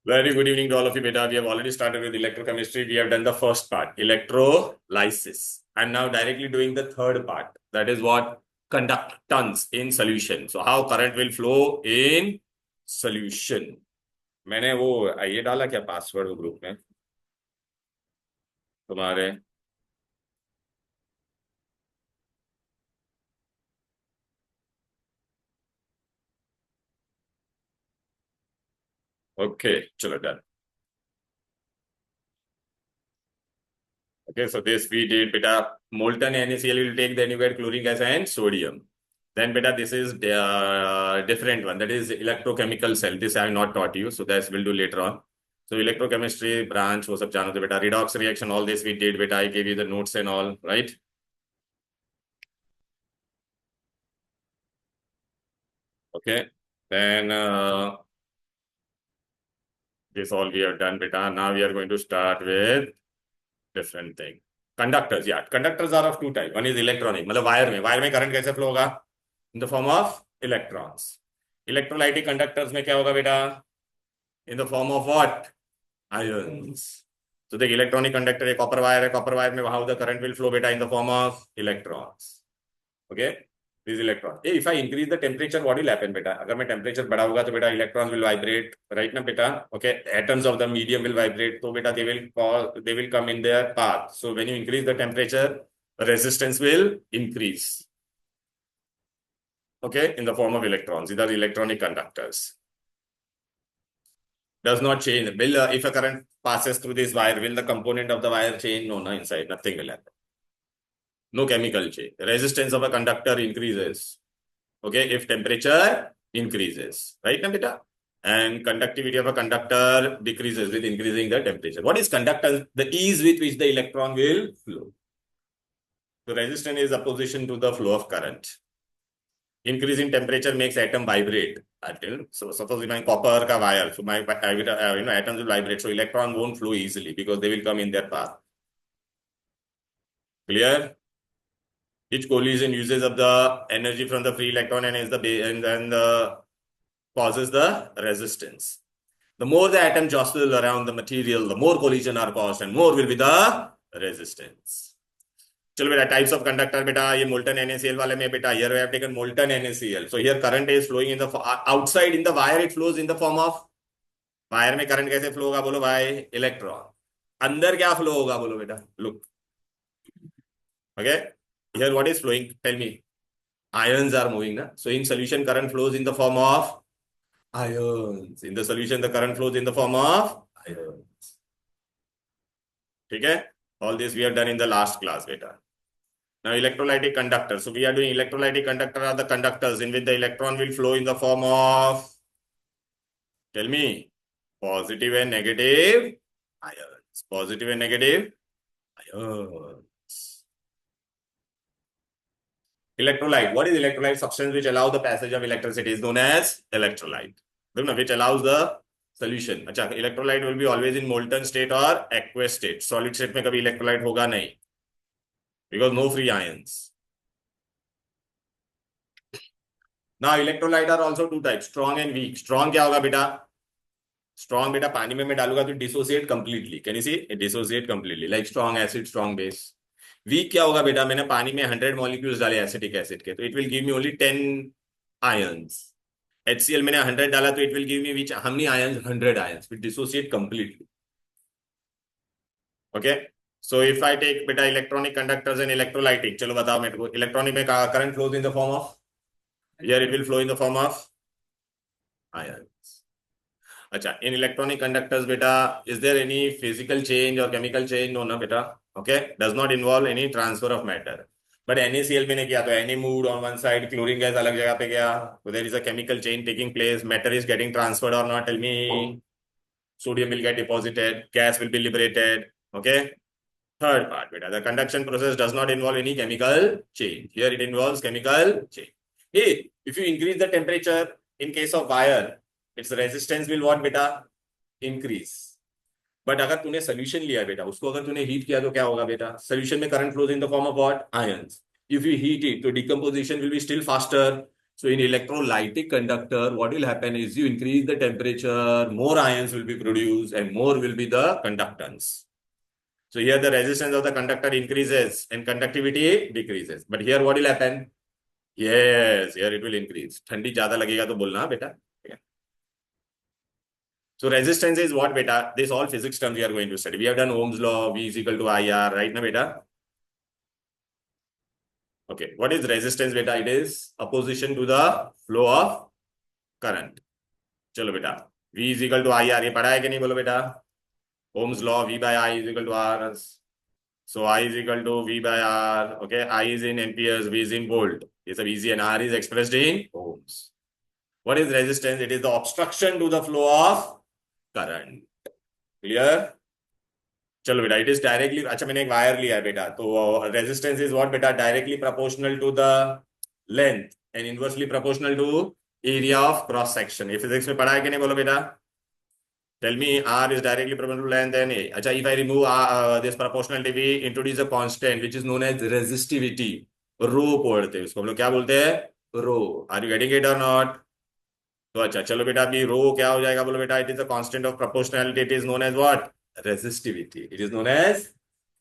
Very good evening to all of you, beta. We have already started with electrochemistry. We have done the first part, electrolysis. I'm now directly doing the third part. That is what? Conductance in solution. So how current will flow in solution. मैंने वो ये डाला क्या password group में तुम्हारे? Okay चलो done. Okay, so this we did beta molten NaCl will take, then you get chlorine gas and sodium. Then beta this is the different one, that is electrochemical cell. This I have not taught you, so that we'll do later on. So electrochemistry branch वो सब जानो थे beta. Redox reaction, all this we did beta. I gave you the notes and all, right? Okay. Then this all we have done beta. Now we are going to start with different thing. Conductors, yeah. Conductors are of two types. One is electronic, मतलब wire में current कैसे flow होगा? In the form of electrons. Electrolytic conductors में क्या होगा बेटा? In the form of what? Ions. So the electronic conductor है copper wire है, copper wire में how the current will flow beta in the form of electrons. Okay? These electrons. If I increase the temperature, what will happen beta? अगर मैं temperature बढ़ाऊंगा तो बेटा electrons will vibrate, right ना बेटा? Okay? Atoms of the medium will vibrate, तो बेटा they will come in their path. So when you increase the temperature, resistance will increase. Okay, in the form of electrons. These are electronic conductors. Does not change. Will if a current passes through this wire, will the component of the wire change? No, no, inside nothing will happen. No chemical change. Resistance of a conductor increases. Okay, if temperature increases, right, na beta? And conductivity of a conductor decreases with increasing the temperature. What is conductance? The ease with which the electron will flow. So resistance is opposition to the flow of current. Increasing temperature makes atom vibrate. So suppose in my copper ka wire, so my atoms will vibrate. So electron won't flow easily because they will come in their path. Clear? Each collision uses up the energy from the free electron and is then causes the resistance. The more the atom jostles around the material, the more collision are caused and more will be the resistance. चलो बेटा types of conductor बेटा ये molten NaCl वाले में बेटा here we have taken molten NaCl. So here current is flowing in the outside in the wire, it flows in the form of wire में current कैसे flow होगा बोलो भाई? इलेक्ट्रॉन. अंदर क्या फ्लो होगा बोलो बेटा? Look. Okay here what is flowing? Tell me. Ions are moving ना. So in solution current flows in the form of ions. In the solution the current flows in the form of ions. ठीक है. All this we have done in the last class बेटा. Now electrolytic conductors. So we are doing electrolytic conductor are the conductors in which the electron will flow in the form of, tell me, positive and negative ions. Positive and negative ions. Electrolyte. What is electrolyte? Substance which allow the passage of electricity is known as electrolyte. Which allows the solution. अच्छा, electrolyte will be always in molten state or aqueous state. Solid state में कभी electrolyte होगा नहीं. Because no free ions. Now electrolyte are also two types, strong and weak. Strong क्या होगा बेटा? Strong बेटा पानी में मैं डालूंगा तो dissociate completely. Can you see? It dissociate completely. Like strong acid, strong base. Weak क्या होगा बेटा? मैंने पानी में 100 molecules डाले acetic acid के, तो it will give me only 10 ions. HCl मैंने 100 डाला तो it will give me which how many ions? 100 ions. It dissociate completely. Okay. So if I take बेटा electronic conductors and electrolytic, चलो बताओ मेरे को electronic में current flows in the form of, here it will flow in the form of ions. अच्छा, in electronic conductors beta, is there any physical change or chemical change? No, no beta. Okay, does not involve any transfer of matter. But NaCl में ने किया तो Na moved on one side, chlorine gas अलग जगह पे गया, so there is a chemical change taking place. Matter is getting transferred or not? Tell me. Sodium will get deposited, gas will be liberated. Okay. Third part beta, the conduction process does not involve any chemical change. Here it involves chemical change. Hey, if you increase the temperature in case of wire, its resistance will what बेटा? Increase. But अगर तूने solution लिया बेटा, उसको अगर तूने heat किया तो क्या होगा बेटा? सोल्यूशन में current flows in the form of what? Ions. If you heat it तो decomposition will be still faster. So in electrolytic conductor, what will happen is you increase the temperature, more ions will be produced and more will be the conductance. So here the resistance of the conductor increases and conductivity decreases. But here what will happen? Yes, here it will increase. ठंडी ज़्यादा लगेगा तो बोलना बेटा. So resistance is what beta? This all physics terms we are going to study. We have done Ohm's law, V is equal to IR, right na beta? Okay, what is resistance beta? It is opposition to the flow of current. चलो बेटा, V is equal to IR, ये पढ़ा है कि नहीं बोलो बेटा? Ohm's law, V by I is equal to R. So I is equal to V by R. Okay, I is in amperes, V is in volt. ये सब easy and R is expressed in ohms. What is resistance? It is the obstruction to the flow of current. Clear? चलो बेटा, it is directly. अच्छा, मैंने एक wire लिया है बेटा, तो रेजिस्टेंस इज व्हाट बेटा? Directly proportional to the length and inversely proportional to area of cross section. ये फिजिक्स में पढ़ा है कि नहीं बोलो बेटा? Tell me. R is directly proportional to length and A. अच्छा, if I remove this proportionality, we introduce a constant which is known as resistivity. Rho पढ़ते हैं उसको हम लोग, क्या बोलते हैं? Rho. Are you getting it और नॉट? तो अच्छा, चलो बेटा, अभी रो क्या हो जाएगा बोलो बेटा? It is a constant of proportionality. It is known as what? Resistivity. It is known as.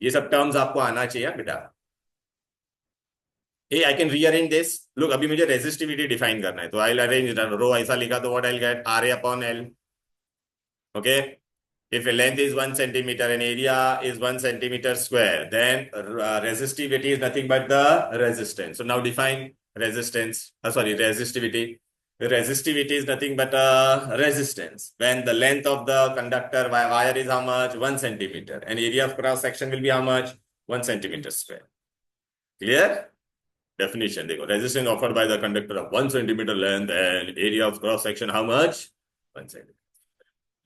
ये सब टर्म्स आपको आना चाहिए बेटा. A I can rearrange this. Look, अभी मुझे रेजिस्टिविटी डिफाइन करना है, तो आई अरेंज रो ऐसा लिखा, तो what I get? R A upon L. Okay. If a length is 1 centimeter and area is 1 centimeter square, then resistivity is nothing but the resistance. So now define resistance. Resistivity. Resistivity is nothing but resistance. When the length of the conductor wire is how much? 1 centimeter. And area of cross section will be how much? 1 centimeter square. Clear? Definition. देखो, resistance offered by the conductor of 1 centimeter length and area of cross section how much? 1 centimeter.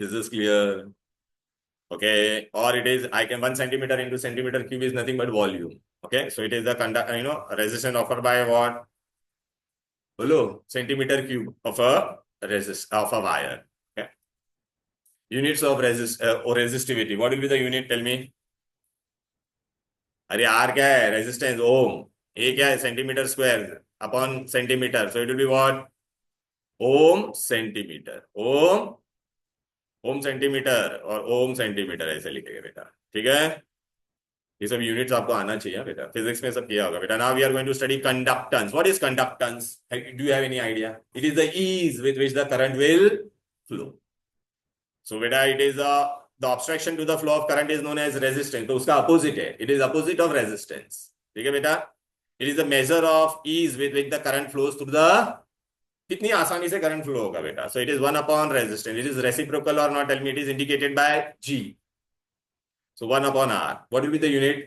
Is this clear? Okay, or it is, I can 1 centimeter into centimeter cube is nothing but volume. Okay, so it is the resistance offered by what? Hello, centimeter cube of a wire. Okay, units of or resistivity. What will be the unit? Tell me. अरे R क्या है? Resistance ohm. A क्या है? Centimeter square upon centimeter. So it will be what? Ohm centimeter. Ohm centimeter और ohm centimetre ऐसे लिखेंगे बेटा. ठीक है, ये सब यूनिट्स आपको आना चाहिए बेटा. फिजिक्स में सब किया होगा बेटा. Now we are going to study conductance. What is conductance? Do you have any idea? It is the ease with which the current will flow. So बेटा, it is the obstruction to the flow of current is known as resistance. तो उसका opposite है, it is opposite of resistance. ठीक है बेटा. It is the measure of ease with which the current flows through the. कितनी आसानी से current flow होगा बेटा. So it is 1 upon resistance. It is reciprocal or not? Tell me. It is indicated by G. So 1 upon R. What will be the unit?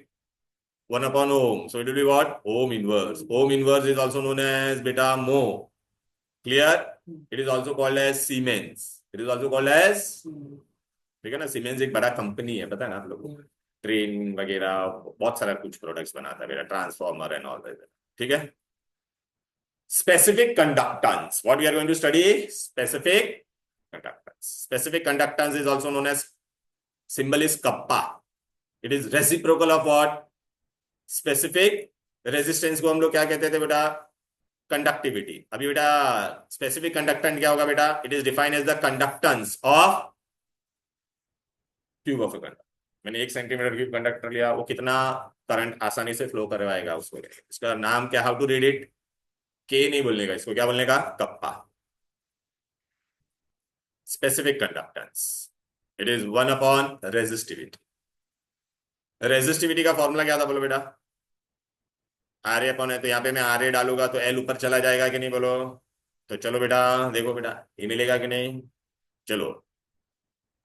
1 upon ohm. So it will be what? Ohm inverse. Ohm inverse is also known as beta mho. Clear? It is also called as Siemens. It is also called as. ठीक है ना. Siemens एक बड़ा company है, पता है ना आप लोगों को. ट्रेन वगैरह बहुत सारा कुछ प्रोडक्ट्स बनाता है बेटा. Transformer and all that. ठीक है. Specific conductance. What we are going to study? Specific conductance. Specific conductance is also known as, symbol is kappa. It is reciprocal of what? Specific. resistance को हम लोग क्या कहते थे बेटा? कंडक्टिविटी. अभी बेटा स्पेसिफिक कंडक्टेंट क्या होगा बेटा? It is defined as the conductance of tube of a conductor. मैंने 1 सेंटीमीटर क्यूब कंडक्टर लिया, वो कितना करंट आसानी से फ्लो करवाएगा उसको. इसका नाम क्या? How to read it? K नहीं बोलने का, इसको क्या बोलने का? Kappa. Specific conductance. It is 1 upon resistivity. Resistivity का फॉर्मूला क्या था बोलो बेटा? आर ए अपॉन है, तो यहाँ पे मैं आर ए डालूंगा तो एल ऊपर चला जाएगा कि नहीं बोलो? तो चलो बेटा देखो बेटा, ये मिलेगा कि नहीं? चलो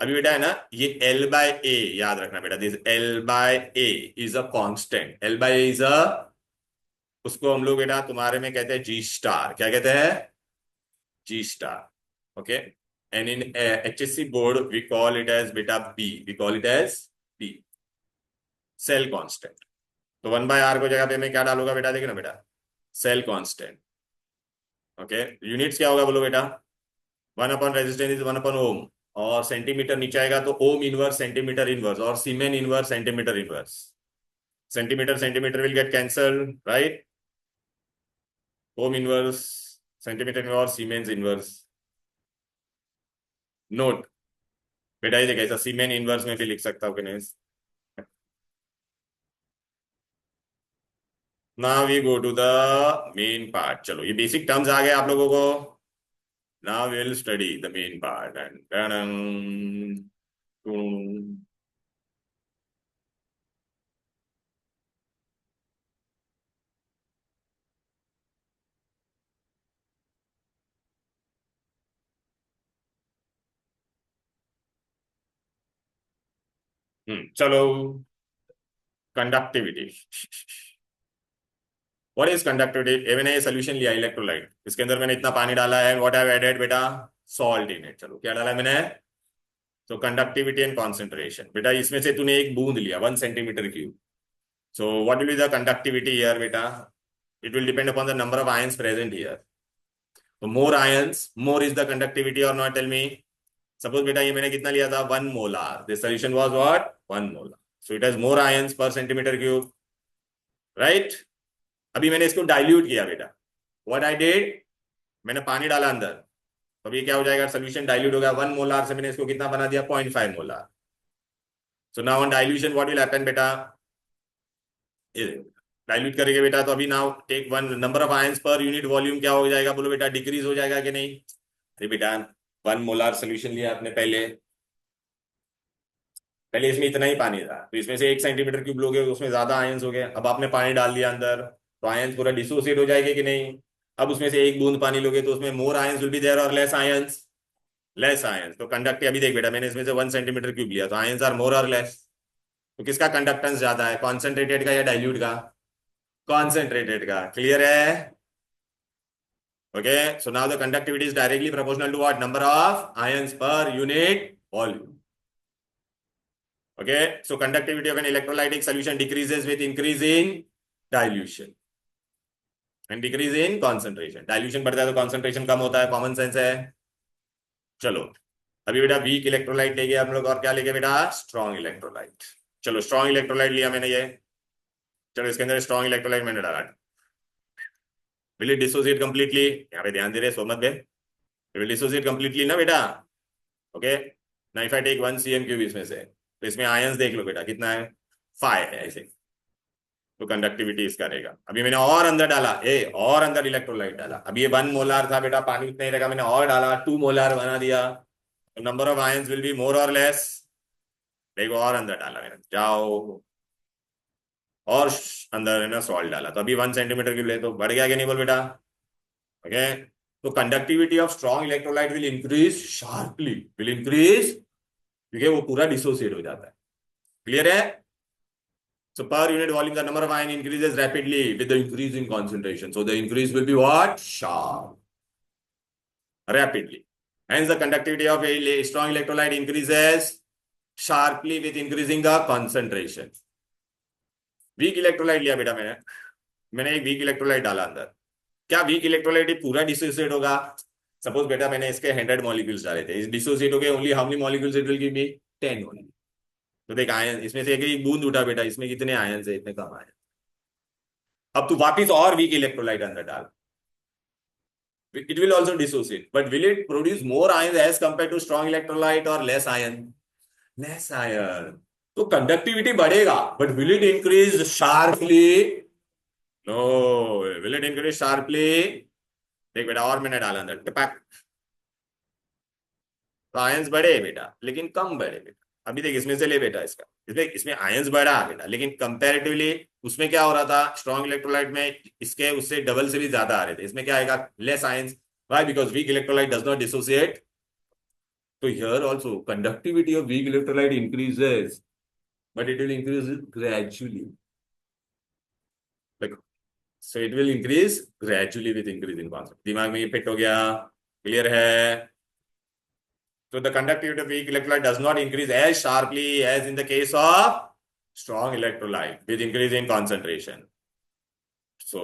अभी बेटा है ना, ये L बाय ए याद रखना बेटा. This L by A is a constant. L by A is a, उसको हम लोग बेटा तुम्हारे में कहते हैं G स्टार. क्या कहते हैं? G star. Okay. And in HSC board we call it as बेटा B. We call it as B, cell constant. तो 1 बाय आर को जगह पे मैं क्या डालूंगा बेटा? देखना बेटा, सेल कांस्टेंट. ओके. यूनिट्स क्या होगा बोलो बेटा? 1 अपॉन रेजिस्टेंस इज 1 अपॉन ओम. और सेंटीमीटर नीचे आएगा तो ओम inverse centimetre inverse, or siemens inverse centimetre inverse. Centimetre centimetre will get cancel, right? Ohm inverse centimetre में और सीमेंस इनवर्स नोट बेटा, ये देखा ऐसा सीमेन इनवर्स में भी लिख सकता हूँ कि नहीं. Now we go to the main part. चलो ये बेसिक टर्म्स आ गए आप लोगों को. Now we will study the main part and चलो कंडक्टिविटी. What is conductivity? ये मैंने ये सोल्यूशन लिया इलेक्ट्रोलाइट, इसके अंदर मैंने इतना पानी डाला है. व्हाट हैव एडेड बेटा? Salt in it. चलो क्या डाला है मैंने? तो कंडक्टिविटी एंड कॉन्सेंट्रेशन. बेटा इसमें से तूने एक बूंद लिया 1 centimetre cube. So what will be the conductivity here बेटा? It will depend upon the number of ions present here. तो more ions more is the conductivity or not? Tell me. Suppose बेटा ये मैंने कितना लिया था? 1 molar. This solution was what? 1 molar. So it has more ions per centimetre cube, right? अभी मैंने इसको डाइल्यूट किया बेटा. What I did? मैंने पानी डाला अंदर. तो अभी क्या हो जाएगा? सोल्यूशन डाइल्यूट हो गया. 1 मोलार से मैंने इसको कितना बना दिया? 0.5 molar. So now on dilution what will happen बेटा? डाइल्यूट करेंगे बेटा तो अभी now take one number of ions per unit volume क्या हो जाएगा? बोलो बेटा, डिक्रीज हो जाएगा कि नहीं? अरे बेटा 1 मोलार सोल्यूशन लिया आपने पहले. पहले इसमें इतना ही पानी था, तो इसमें से 1 सेंटीमीटर क्यूब लोगे, उसमें ज्यादा आयंस हो गए. अब आपने पानी डाल दिया अंदर, तो आयंस पूरा डिसोसिएट हो जाएंगे कि नहीं? अब उसमें से एक बूंद पानी लोगे तो उसमें मोर आयंस विल बी देयर और लेस आयंस? Less ions. तो कंडक्ट अभी देख बेटा, मैंने इसमें से 1 सेंटीमीटर क्यूब लिया, तो आयंस आर मोर और लेस. तो किसका कंडक्टेंस ज्यादा है? कॉन्सेंट्रेटेड का या डाइल्यूट का? कॉन्सेंट्रेटेड का. क्लियर है? Okay. So now the conductivity is directly proportional to what? Number of ions per unit volume. Okay, so conductivity of an electrolytic solution decreases with increase in dilution and decrease in concentration. Dilution बढ़ता है तो concentration कम होता है, common sense है. चलो अभी बेटा weak electrolyte लेंगे हम लोग, और क्या लेंगे बेटा? Strong electrolyte. चलो स्ट्रॉन्ग इलेक्ट्रोलाइट लिया मैंने ये. चलो इसके अंदर स्ट्रॉन्ग इलेक्ट्रोलाइट मैंने डाला. Will it dissociate completely? यहाँ पे ध्यान दे रहे, सो मत बे. विल डिसोसिएट कंप्लीटली ना बेटा? Okay. Now if I take 1 cm cube इसमें से, तो इसमें आयंस देख लो बेटा कितना है? 5 है ऐसे. तो कंडक्टिविटी इसका रहेगा. अभी मैंने और अंदर डाला, और अंदर इलेक्ट्रोलाइट डाला. अभी ये 1 मोलार था बेटा, पानी उतना ही रहेगा, मैंने और डाला 2 मोलार बना दिया. तो number of ions will be मोर और लेस. देखो और अंदर डाला मैंने, जाओ और अंदर है ना सॉल्ट डाला, तो अभी 1 सेंटीमीटर क्यूब ले, तो बढ़ गया कि नहीं बोल बेटा? ओके. तो conductivity of strong electrolyte will increase sharply, will increase, क्योंकि वो पूरा डिसोसिएट हो जाता है. क्लियर है? So per unit volume, the number of ion increases rapidly with the increase in concentration. So the increase will be what? Sharp. Rapidly. Hence the conductivity of a strong electrolyte increases sharply with increasing the concentration. Weak electrolyte लिया बेटा मैंने एक weak electrolyte डाला अंदर. क्या weak electrolyte पूरा dissociate होगा? Suppose बेटा मैंने इसके 100 मॉलिक्यूल्स डाले थे, इस डिसोसिएट हो गए only how many molecules? It will give me 10 only. तो देख आयन इसमें से एक बूंद उठा बेटा, इसमें कितने आयन है? इतने कम आयन. अब तू वापिस और वीक इलेक्ट्रोलाइट अंदर डाल. It will also dissociate, but will it produce more ions as compared to strong electrolyte or less ion? Less ion. तो कंडक्टिविटी बढ़ेगा, but will it increase sharply? No. Will it increase sharply? देख बेटा और मैंने डाला अंदर टपक, तो आयंस बढ़े बेटा लेकिन कम बढ़े बेटा. अभी देख इसमें से ले बेटा, इसमें आयंस बढ़ा बेटा, लेकिन कंपैरेटिवली उसमें क्या हो रहा था? स्ट्रॉन्ग इलेक्ट्रोलाइट में इसके उससे डबल से भी ज्यादा आ रहे थे. इसमें क्या आएगा? Less ions. Why? Because weak electrolyte does not dissociate. So here also conductivity of weak electrolyte increases, but it will increase gradually. Like, so it will increase gradually with increase in concentration. दिमाग में ये fit हो गया? Clear है? So the conductivity of weak electrolyte does not increase as sharply as in the case of strong electrolyte with increase in concentration. So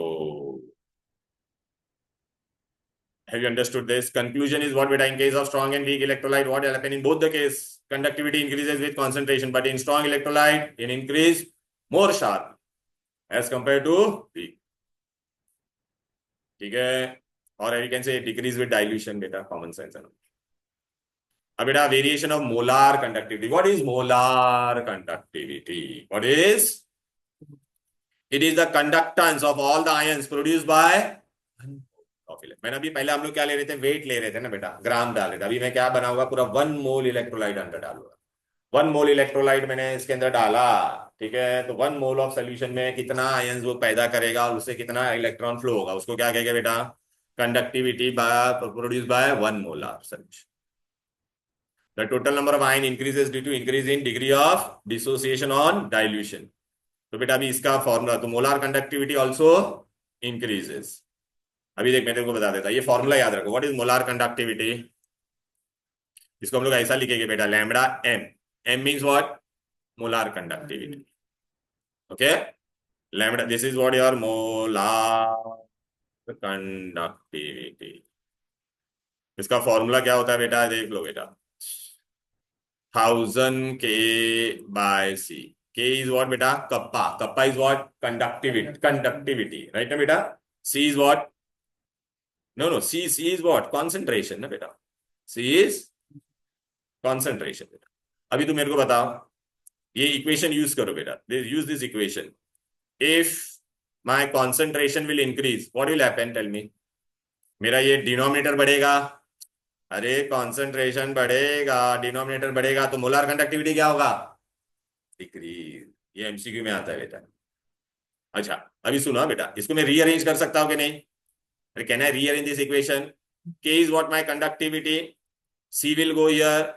have you understood this? Conclusion is what beta? In case of strong and weak electrolyte, what will happen in both the case? Conductivity increases with concentration, but in strong electrolyte, it increase more sharp as compared to weak. ठीक है. और you can say decrease with dilution, बेटा common sense है ना। अब बेटा variation of molar conductivity, what is molar conductivity, what is, it is the conductance of all the ions produced by, मैंने अभी पहले हम लोग क्या ले रहे थे, वेट ले रहे थे ना बेटा, ग्राम डाल रहे थे, अभी मैं क्या बनाऊंगा, पूरा 1 मोल इलेक्ट्रोलाइट अंदर डालूंगा। 1 मोल इलेक्ट्रोलाइट मैंने इसके अंदर डाला, ठीक है, तो 1 मोल ऑफ सोल्यूशन में कितना आयंस वो पैदा करेगा और उससे कितना इलेक्ट्रॉन फ्लो होगा, उसको क्या कहेंगे बेटा, conductivity by produce by 1 molar solution. The total number of ion increases due to increase in degree of dissociation on dilution. तो बेटा अभी इसका फॉर्मूला, तो मोलार कंडक्टिविटी ऑल्सो इंक्रीजेस। अभी देख मैं तेरे को बता देता, ये फॉर्मूला याद रखो, व्हाट इज मोलार कंडक्टिविटी, इसको हम लोग ऐसा लिखेंगे बेटा, lambda M, M means what, molar conductivity, okay, lambda, this is what your molar conductivity. इसका फॉर्मूला क्या होता है बेटा, देख लो बेटा, 1000 K/C, K is what बेटा, kappa, kappa is what, conductivity right ना बेटा, C is what, no no, C is what, concentration ना बेटा, C is कॉन्सेंट्रेशन बेटा। अभी तुम मेरे को बताओ, ये इक्वेशन यूज करो बेटा, use this equation, if my concentration will increase what will happen, tell me, मेरा ये डिनोमिनेटर बढ़ेगा, अरे कॉन्सेंट्रेशन बढ़ेगा, डिनोमिनेटर बढ़ेगा, तो मोलार कंडक्टिविटी क्या होगा, डिक्रीज। ये एमसीक्यू में आता है बेटा। अच्छा अभी सुनो बेटा, इसको मैं रीअरेंज कर सकता हूं कि नहीं, अरे can I rearrange this equation, K is what my conductivity, C will go here,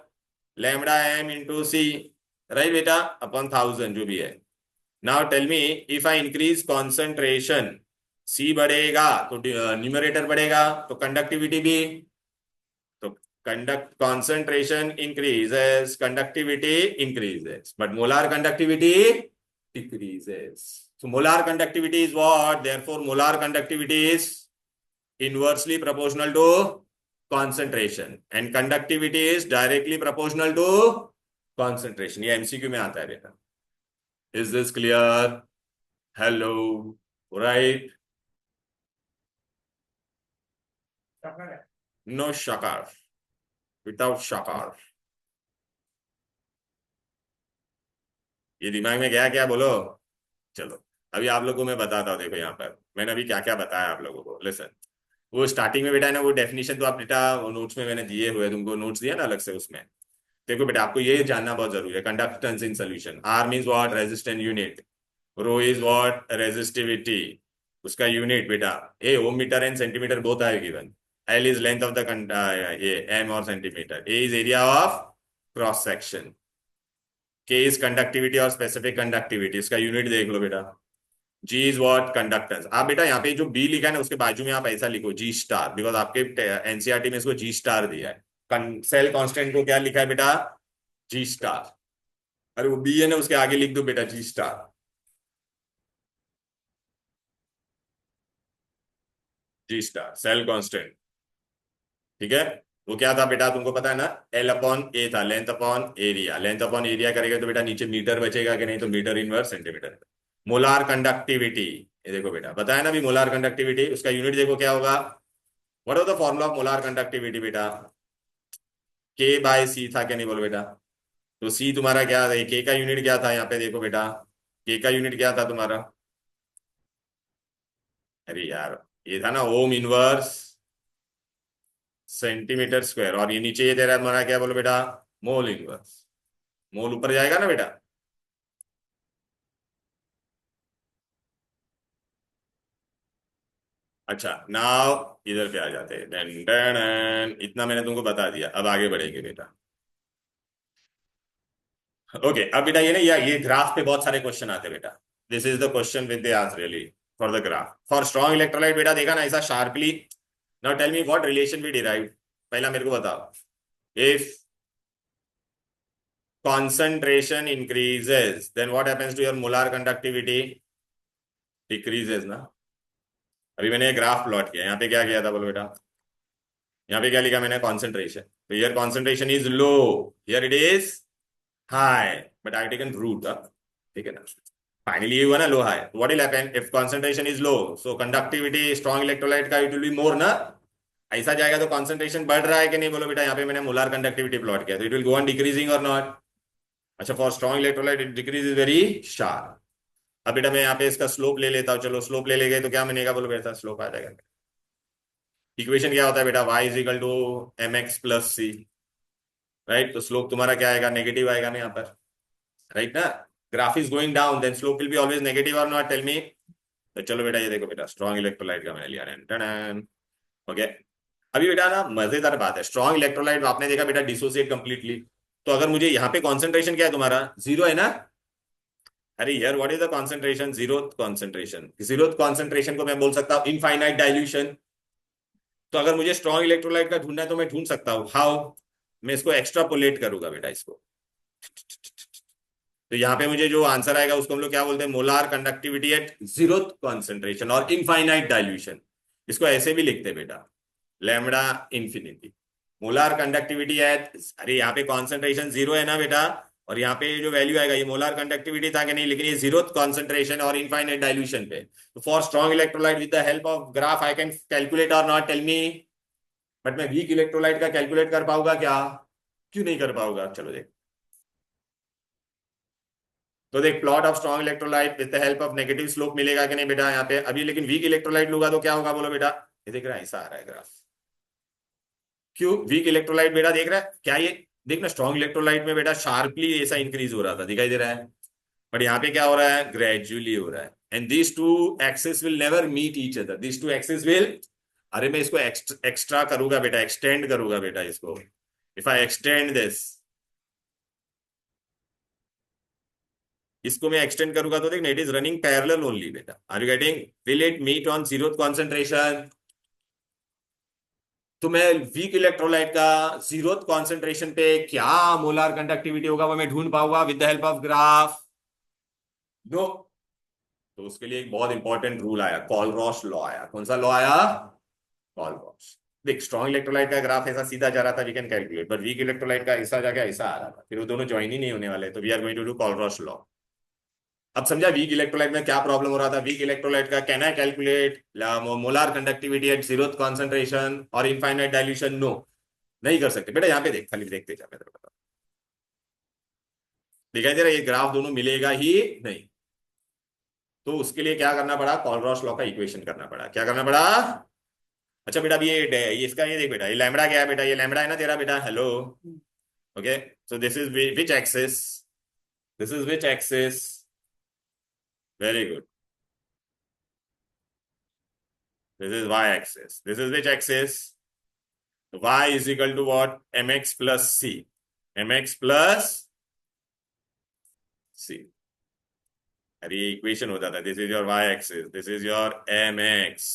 lambda M into C, right बेटा, अपॉन 1000 जो भी है। Now tell me, if I increase concentration, C बढ़ेगा तो न्यूमरेटर बढ़ेगा, तो कंडक्टिविटी भी, तो conduct concentration increases, conductivity increases, but molar conductivity decreases. So molar conductivity is what? Therefore, molar conductivity is inversely proportional to concentration, and conductivity is directly proportional to concentration. ये MCQ में आता है बेटा। Is this clear? Hello, right? No shakar. Without shakar. ये दिमाग में गया क्या, बोलो। चलो अभी आप लोगों को मैं बताता हूँ, देखो यहाँ पर मैंने अभी क्या क्या बताया आप लोगों को, लिसन। वो स्टार्टिंग में बेटा है ना, वो डेफिनेशन तो आप बेटा नोट्स में मैंने दिए हुए, तुमको नोट्स दिया ना अलग से, उसमें देखो बेटा, आपको ये जानना बहुत जरूरी है, conductance in solution, R means what, resistance unit, rho is what, resistivity, उसका यूनिट बेटा, a ohm metre and centimetre both are given, L is length of the ये M or centimetre, A is area of cross section, K is conductivity or specific conductivity, इसका unit देख लो बेटा, जी is what, conductance. आप बेटा यहाँ पे जो बी लिखा है ना, उसके बाजू में आप ऐसा लिखो जी स्टार, बिकॉज आपके एनसीईआरटी में इसको जी स्टार दिया है। सेल कांस्टेंट को क्या लिखा है बेटा, जी स्टार, अरे वो बी है ना, उसके आगे लिख दो बेटा G star, G star cell constant, ठीक है। वो क्या था बेटा, तुमको पता है ना, एल अपॉन ए था, length upon area, length upon area करेगा तो बेटा नीचे मीटर बचेगा कि नहीं, तो meter inverse centimeter. Molar conductivity, ये देखो बेटा बताया ना भी, मोलार कंडक्टिविटी, उसका यूनिट देखो क्या होगा, what is the formula of molar conductivity बेटा, K/C था क्या, नहीं बोलो बेटा, तो C तुम्हारा क्या था, K का यूनिट क्या था, यहाँ पे देखो बेटा, K का यूनिट क्या था तुम्हारा, अरे यार ये था ना ओम इनवर्स सेंटीमीटर स्क्वायर, और ये नीचे ये दे रहा है हमारा क्या, बोलो बेटा, मोल इनवर्स, मोल ऊपर जाएगा ना बेटा। अच्छा नाउ इधर पे आ जाते हैं, डन डन, इतना मैंने तुमको बता दिया, अब आगे बढ़ेंगे बेटा। ओके अब बेटा ये ना, ये ग्राफ पे बहुत सारे क्वेश्चन आते हैं बेटा, this is the question with the answer really for the graph, for strong electrolyte बेटा, देखा ना ऐसा sharply. Now tell me what relation we derive, पहला मेरे को बताओ, if concentration increases then what happens to your molar conductivity, decreases ना। अभी मैंने ग्राफ प्लॉट किया, यहाँ पे क्या किया था बोलो बेटा, यहाँ पे क्या लिखा मैंने, कॉन्सेंट्रेशन, तो here concentration is low, here it is high, but I taken root, ठीक है ना, फाइनली ये हुआ ना low high, what will happen if concentration is low, so conductivity strong electrolyte का इट विल बी मोर ना, ऐसा जाएगा तो कॉन्सेंट्रेशन बढ़ रहा है कि नहीं, बोलो बेटा। यहाँ पे मैंने मोलार कंडक्टिविटी प्लॉट किया, तो it will go on decreasing और नॉट। अच्छा, for strong electrolyte it decrease is very sharp. अब बेटा मैं यहाँ पे इसका स्लोप ले लेता हूँ, चलो स्लोप ले लेंगे तो क्या बनेगा, बोलो बेटा स्लोप आ जाएगा। इक्वेशन क्या होता है बेटा, y is equal to M X plus C, right. तो स्लोप तुम्हारा क्या आएगा, नेगेटिव आएगा ना यहाँ पर, राइट ना। Graph is going down, then slope will be always negative और नॉट, टेल मी। तो चलो बेटा ये देखो बेटा, स्ट्रॉन्ग इलेक्ट्रोलाइट का मैंने लिया, ओके। अभी बेटा ना मजेदार बात है, स्ट्रॉन्ग इलेक्ट्रोलाइट आपने देखा बेटा डिसोसिएट कंप्लीटली। तो अगर मुझे यहाँ पे कॉन्सेंट्रेशन क्या है तुम्हारा, जीरो है ना। अरे यार what is the concentration, zeroth concentration. Zeroth concentration को मैं बोल सकता हूँ इनफाइनाइट डाइल्यूशन। तो अगर मुझे स्ट्रॉन्ग इलेक्ट्रोलाइट का ढूंढना है तो मैं ढूंढ सकता हूँ, हाउ। मैं इसको एक्स्ट्रापोलेट करूंगा बेटा इसको। तो यहाँ पे मुझे जो आंसर आएगा उसको हम लोग क्या बोलते हैं, molar conductivity eight zeroth concentration और इनफाइनाइट डाइल्यूशन। इसको ऐसे भी लिखते हैं बेटा, lambda infinity molar conductivity eight, अरे यहाँ पे कॉन्सेंट्रेशन जीरो है ना बेटा, और यहाँ पे जो वैल्यू आएगा ये मोलार कंडक्टिविटी था कि नहीं, लेकिन ये जीरो कॉन्सेंट्रेशन और इनफाइनाइट डाइल्यूशन पे। तो for strong electrolyte with the help of graph I can calculate और नॉट, टेल मी। बट मैं वीक इलेक्ट्रोलाइट का कैलकुलेट कर पाऊंगा क्या, क्यों नहीं कर पाऊंगा, चलो देख। तो देख, plot of strong electrolyte with the help of negative slope मिलेगा कि नहीं बेटा यहाँ पे अभी, लेकिन वीक इलेक्ट्रोलाइट लूंगा तो क्या होगा, बोलो बेटा। ये देख रहा है, ऐसा आ रहा है ग्राफ। क्यों, वीक इलेक्ट्रोलाइट बेटा देख रहा है क्या, ये देखना स्ट्रॉन्ग इलेक्ट्रोलाइट में बेटा शार्पली ऐसा इंक्रीज हो रहा था, दिखाई दे रहा है। बट यहाँ पे क्या हो रहा है, ग्रेजुअली हो रहा है। And these two axis will never meet each other, these two axis will, अरे मैं इसको एक्स्ट्रा करूंगा बेटा, एक्सटेंड करूंगा बेटा इसको। इफ आई एक्सटेंड दिस, इसको मैं एक्सटेंड करूंगा तो देख, it is running parallel only बेटा, are you getting. Will it meet on zero concentration. तो मैं वीक इलेक्ट्रोलाइट का जीरो कॉन्सेंट्रेशन पे क्या मोलार कंडक्टिविटी होगा वो मैं ढूंढ पाऊंगा with the help of graph, no. तो उसके लिए एक बहुत इंपॉर्टेंट रूल आया, कॉलरॉश लॉ आया। कौन सा लॉ आया, कॉलरॉश। देख स्ट्रॉन्ग इलेक्ट्रोलाइट का ग्राफ ऐसा सीधा जा रहा था, we can calculate, but weak electrolyte का ऐसा जाके ऐसा आ रहा था, फिर वो दोनों ज्वाइन ही नहीं होने वाले, तो we are going to do Kohlrausch law. अब समझा वीक इलेक्ट्रोलाइट में क्या प्रॉब्लम हो रहा था, वीक इलेक्ट्रोलाइट का can I calculate molar conductivity at zero concentration और इनफाइनाइट डाइल्यूशन, नो, नहीं कर सकते बेटा। यहाँ पे देख, खाली देखते जा, मैं तेरे को बताऊं। दिखाई दे रहा है ये ग्राफ दोनों मिलेगा ही नहीं। तो उसके लिए क्या करना पड़ा, कॉलरॉश लॉ का इक्वेशन करना पड़ा, क्या करना पड़ा। अच्छा बेटा, अभी ये इसका ये देख बेटा, ये लैम्बडा क्या है बेटा, ये लैम्बडा है ना तेरा बेटा, hello. Okay, so this is which axis, this is which axis, very good. This is y axis, this is which axis, y is equal to what, mx plus c, mx plus c। अरे ये equation होता था, this is your y axis, this is your mx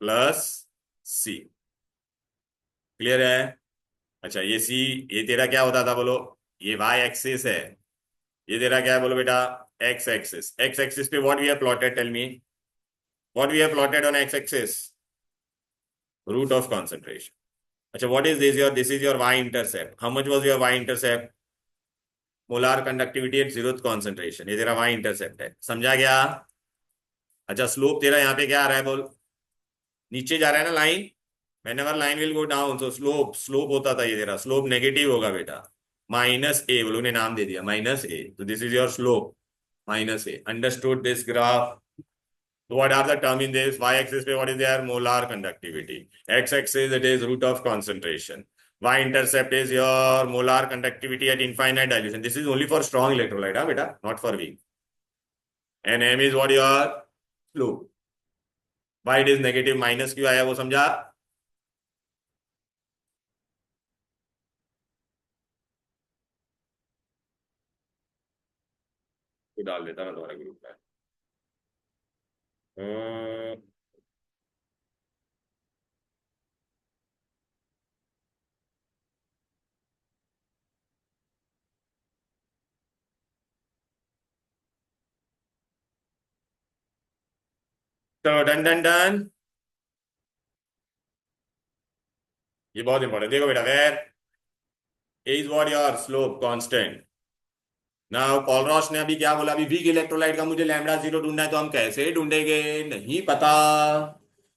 plus c, clear है। अच्छा ये c, ये तेरा क्या होता था बोलो, ये y एक्सिस है, ये तेरा क्या है बोलो बेटा, x एक्सिस। x एक्सिस पे what we have plotted, tell me what we have plotted on x axis, root of concentration. अच्छा what is this, your this is your y intercept, how much was your y intercept, molar conductivity at zero concentration, ये तेरा y intercept है, समझा गया। अच्छा slope तेरा यहाँ पे क्या आ रहा है बोल, नीचे जा रहा है ना line, whenever line will go down so slope होता था, ये तेरा स्लोप नेगेटिव होगा बेटा, माइनस ए, बोलो ने नाम दे दिया माइनस ए, तो this is your slope minus A, understood this graph. What are the term in this, y axis पे what is there, molar conductivity, x axis it is root of concentration, y intercept is your molar conductivity at infinite dilution, this is only for strong electrolyte हाँ बेटा, not for weak, and m is what your slope, why it is negative, minus क्यों आया वो समझा। तो डाल देता मैं तुम्हारे ग्रुप में। तो डन डन डन, ये बहुत इंपॉर्टेंट, देखो बेटा, where is what your slope constant. ना कॉलरॉश ने अभी क्या बोला, अभी वीक इलेक्ट्रोलाइट का मुझे लैम्बडा जीरो ढूंढना है, तो हम कैसे ढूंढेंगे, नहीं पता।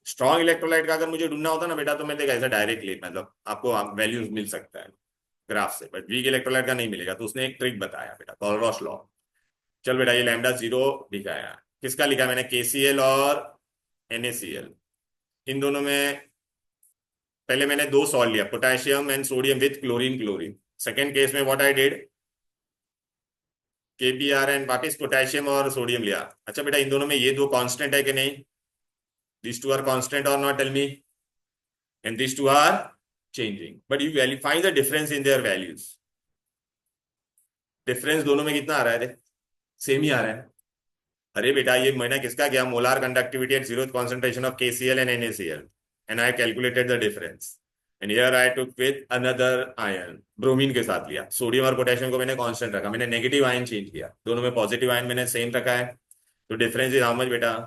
स्ट्रॉन्ग इलेक्ट्रोलाइट का अगर मुझे ढूंढना होता ना बेटा, तो मैं देखा ऐसा डायरेक्टली मतलब आपको वैल्यूज मिल सकता है ग्राफ से, बट वीक इलेक्ट्रोलाइट का नहीं मिलेगा। तो उसने एक ट्रिक बताया बेटा, कॉलरॉस लॉ। चल बेटा, ये लैम्डा जीरो दिखाया, किसका लिखा मैंने, केसीएल और एनएसीएल, इन दोनों में पहले मैंने दो सॉल्व लिया, potassium and sodium with chlorine chlorine. Second case में what I did, KBr and वापिस पोटेशियम और सोडियम लिया। अच्छा बेटा, इन दोनों में ये दो कांस्टेंट है कि नहीं, these two are constant or not, tell me, and these two are changing, but you value find the difference in their values। Difference दोनों में कितना आ रहा है देख, सेम ही आ रहा है। अरे बेटा, ये मैंने किसका किया, molar conductivity at zero concentration of KCl and NaCl, and I calculated the difference, and here I took with another ion, bromine के साथ लिया। सोडियम और पोटेशियम को मैंने कांस्टेंट रखा, मैंने नेगेटिव आयन चेंज किया, दोनों में पॉजिटिव आयन मैंने सेम रखा है। तो डिफरेंस इज हाउ मच बेटा।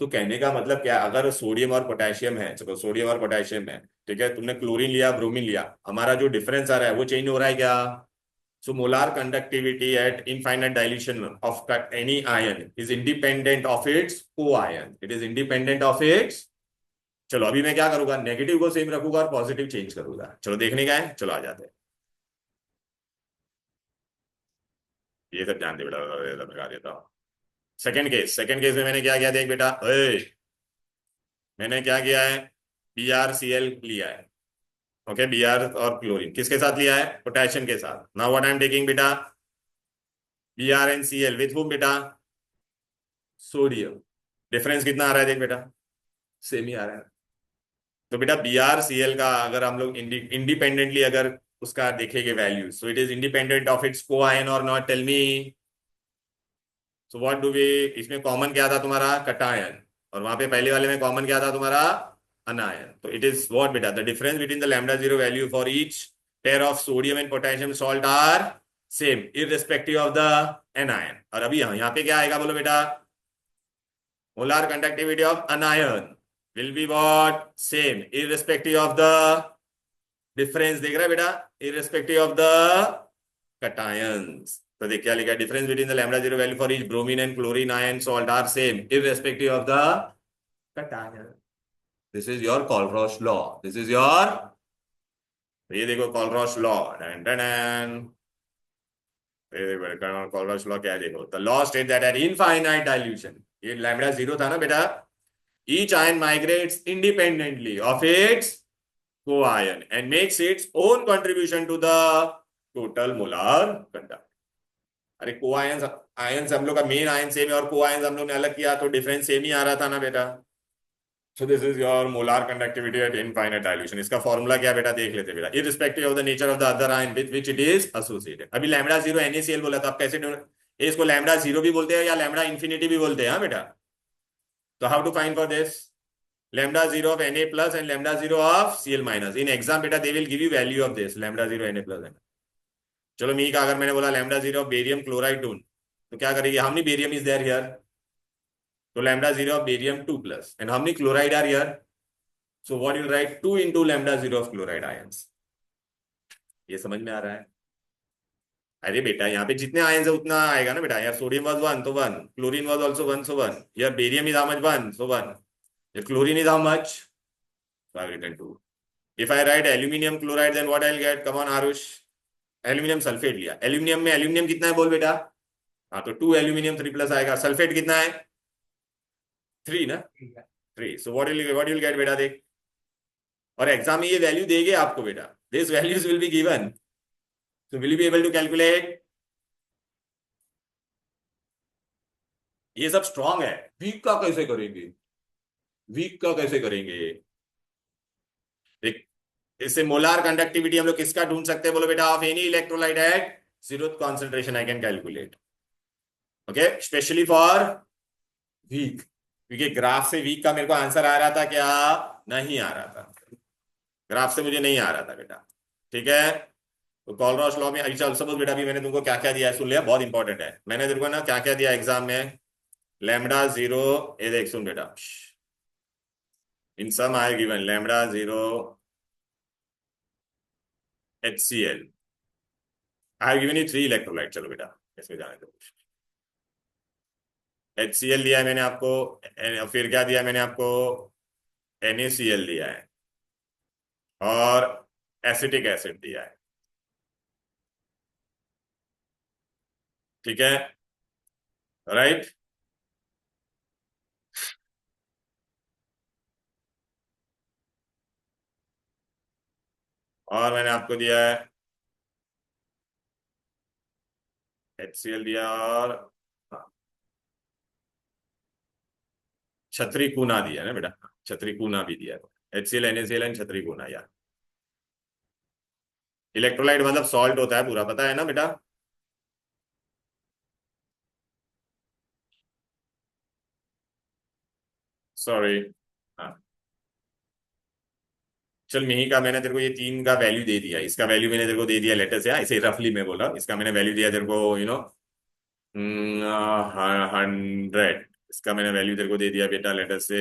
तो कहने का मतलब क्या, अगर सोडियम और पोटेशियम है, चलो सोडियम और पोटेशियम है, ठीक है, तुमने क्लोरीन लिया ब्रोमीन लिया, हमारा जो डिफरेंस आ रहा है वो चेंज हो रहा है क्या। So molar conductivity at infinite dilution of any ion is independent of its co ion, it is independent of its. चलो अभी मैं क्या करूंगा, नेगेटिव को सेम रखूंगा और पॉजिटिव चेंज करूंगा। चलो देखने का है, चलो आ जाते हैं। ये सब जानते बेटा, ये सब लगा देता हूँ। सेकेंड केस में मैंने क्या किया देख बेटा, मैंने क्या किया है, BrCl लिया है। ओके, Br और क्लोरीन किसके साथ लिया है, पोटेशियम के साथ। Now what I am taking बेटा, BrNCl विथ whom बेटा, सोडियम। डिफरेंस कितना आ रहा है देख बेटा, सेम ही आ रहा है। तो बेटा BrCl का अगर हम लोग इंडिपेंडेंटली अगर उसका देखेंगे value, so it is independent of its co ion और not, tell me. So what do we, इसमें कॉमन क्या था तुम्हारा, कटायन, और वहां पे पहले वाले में कॉमन क्या था तुम्हारा, anion। तो it is what beta, the difference between the lambda zero value for each pair of sodium and potassium salt are same irrespective of the anion। और अभी यहाँ पे क्या आएगा बोलो बेटा, molar conductivity of anion will be what, same irrespective of the difference, देख रहा है बेटा, irrespective of the cations। तो देख क्या लिखा है, difference between the lambda zero value for each bromine and chlorine ion salt are same irrespective of the cation। This is your Colrausch law, this is your, ये देखो Colrausch law, done done done. ये देखो Colrausch law क्या है, देखो, the law states that at infinite dilution, ये lambda zero था ना बेटा, each ion migrates independently of its co-ion and makes its own contribution to the total molar conduct। अरे को आयन, आयन हम लोग का मेन आयन सेम है और को आयन हम लोग ने अलग किया, तो डिफरेंस सेम ही आ रहा था ना बेटा। So this is your molar conductivity at infinite dilution। इसका फॉर्मूला क्या बेटा, देख लेते बेटा, irrespective of the nature of the other ion with which it is associated। अभी लैम्बडा जीरो NaCl बोला, तो आप कैसे इसको लैम्बडा जीरो भी बोलते हैं या लैम्बडा इंफिनिटी भी बोलते हैं, हाँ बेटा। तो how to find for this, lambda zero of Na plus and lambda zero of Cl minus। in exam बेटा they will give you value of this lambda zero Na plus। चलो मी का अगर मैंने बोला lambda zero of barium chloride ढूंढ, तो क्या करेगी, how many barium is there here, तो lambda zero of barium 2 plus and how many chloride are here, so what you write 2 into lambda zero of chloride ions। ये समझ में आ रहा है। अरे बेटा यहाँ पे जितने आयंस है उतना आएगा ना बेटा, यार सोडियम वाज 1 तो 1, क्लोरीन वाज आल्सो 1 सो 1, यार बेरियम इज हाउ मच 1 सो 1, यार chlorine is how much, so I've written 2। if I write aluminium chloride then what I'll get, come on Aarush, aluminium sulphate लिया, एल्यूमिनियम में एल्यूमिनियम कितना है बोल बेटा, हाँ तो 2 एल्यूमिनियम 3 प्लस आएगा, सल्फेट कितना है 3 ना, 3, so what you'll get बेटा देख, और एग्जाम में ये वैल्यू देंगे आपको बेटा, this values will be given, so will you be able to calculate। ये सब स्ट्रॉन्ग है, वीक का कैसे करेंगे, वीक का कैसे करेंगे देख। इससे मोलार कंडक्टिविटी हम लोग किसका ढूंढ सकते हैं बोलो बेटा, of any electrolyte at zero concentration I can calculate, okay, specially for weak, क्योंकि ग्राफ से वीक का मेरे को आंसर आ रहा था क्या, नहीं आ रहा था, ग्राफ से मुझे नहीं आ रहा था बेटा, ठीक है। तो कॉलरॉस लॉ में अच्छा सपोज बेटा, अभी मैंने तुमको क्या क्या दिया है सुन लिया, बहुत इंपॉर्टेंट है, मैंने तेरे को ना क्या क्या दिया एग्जाम में, लैम्बडा जीरो, ये देख सुन बेटा, in some I given lambda zero HCl, I have given you 3 electrolyte, चलो बेटा इसमें जाने दो। HCl दिया है मैंने आपको, फिर क्या दिया मैंने आपको, NaCl दिया है और एसिटिक एसिड दिया है। ठीक है, राइट। और मैंने आपको दिया है HCl दिया और हाँ, छतरी कूना दिया है ना बेटा, छतरी कूना भी दिया है। HCl NaCl एंड छतरी कूना यार। इलेक्ट्रोलाइट मतलब सॉल्ट होता है पूरा, पता है ना बेटा। सॉरी। हाँ, चल मिही का मैंने तेरे को ये तीन का वैल्यू दे दिया, इसका वैल्यू मैंने तेरे को दे दिया लेटर से, ऐसे रफली मैं बोला, इसका मैंने वैल्यू दिया तेरे को 100। इसका मैंने वैल्यू तेरे को दे दिया बेटा लेटर से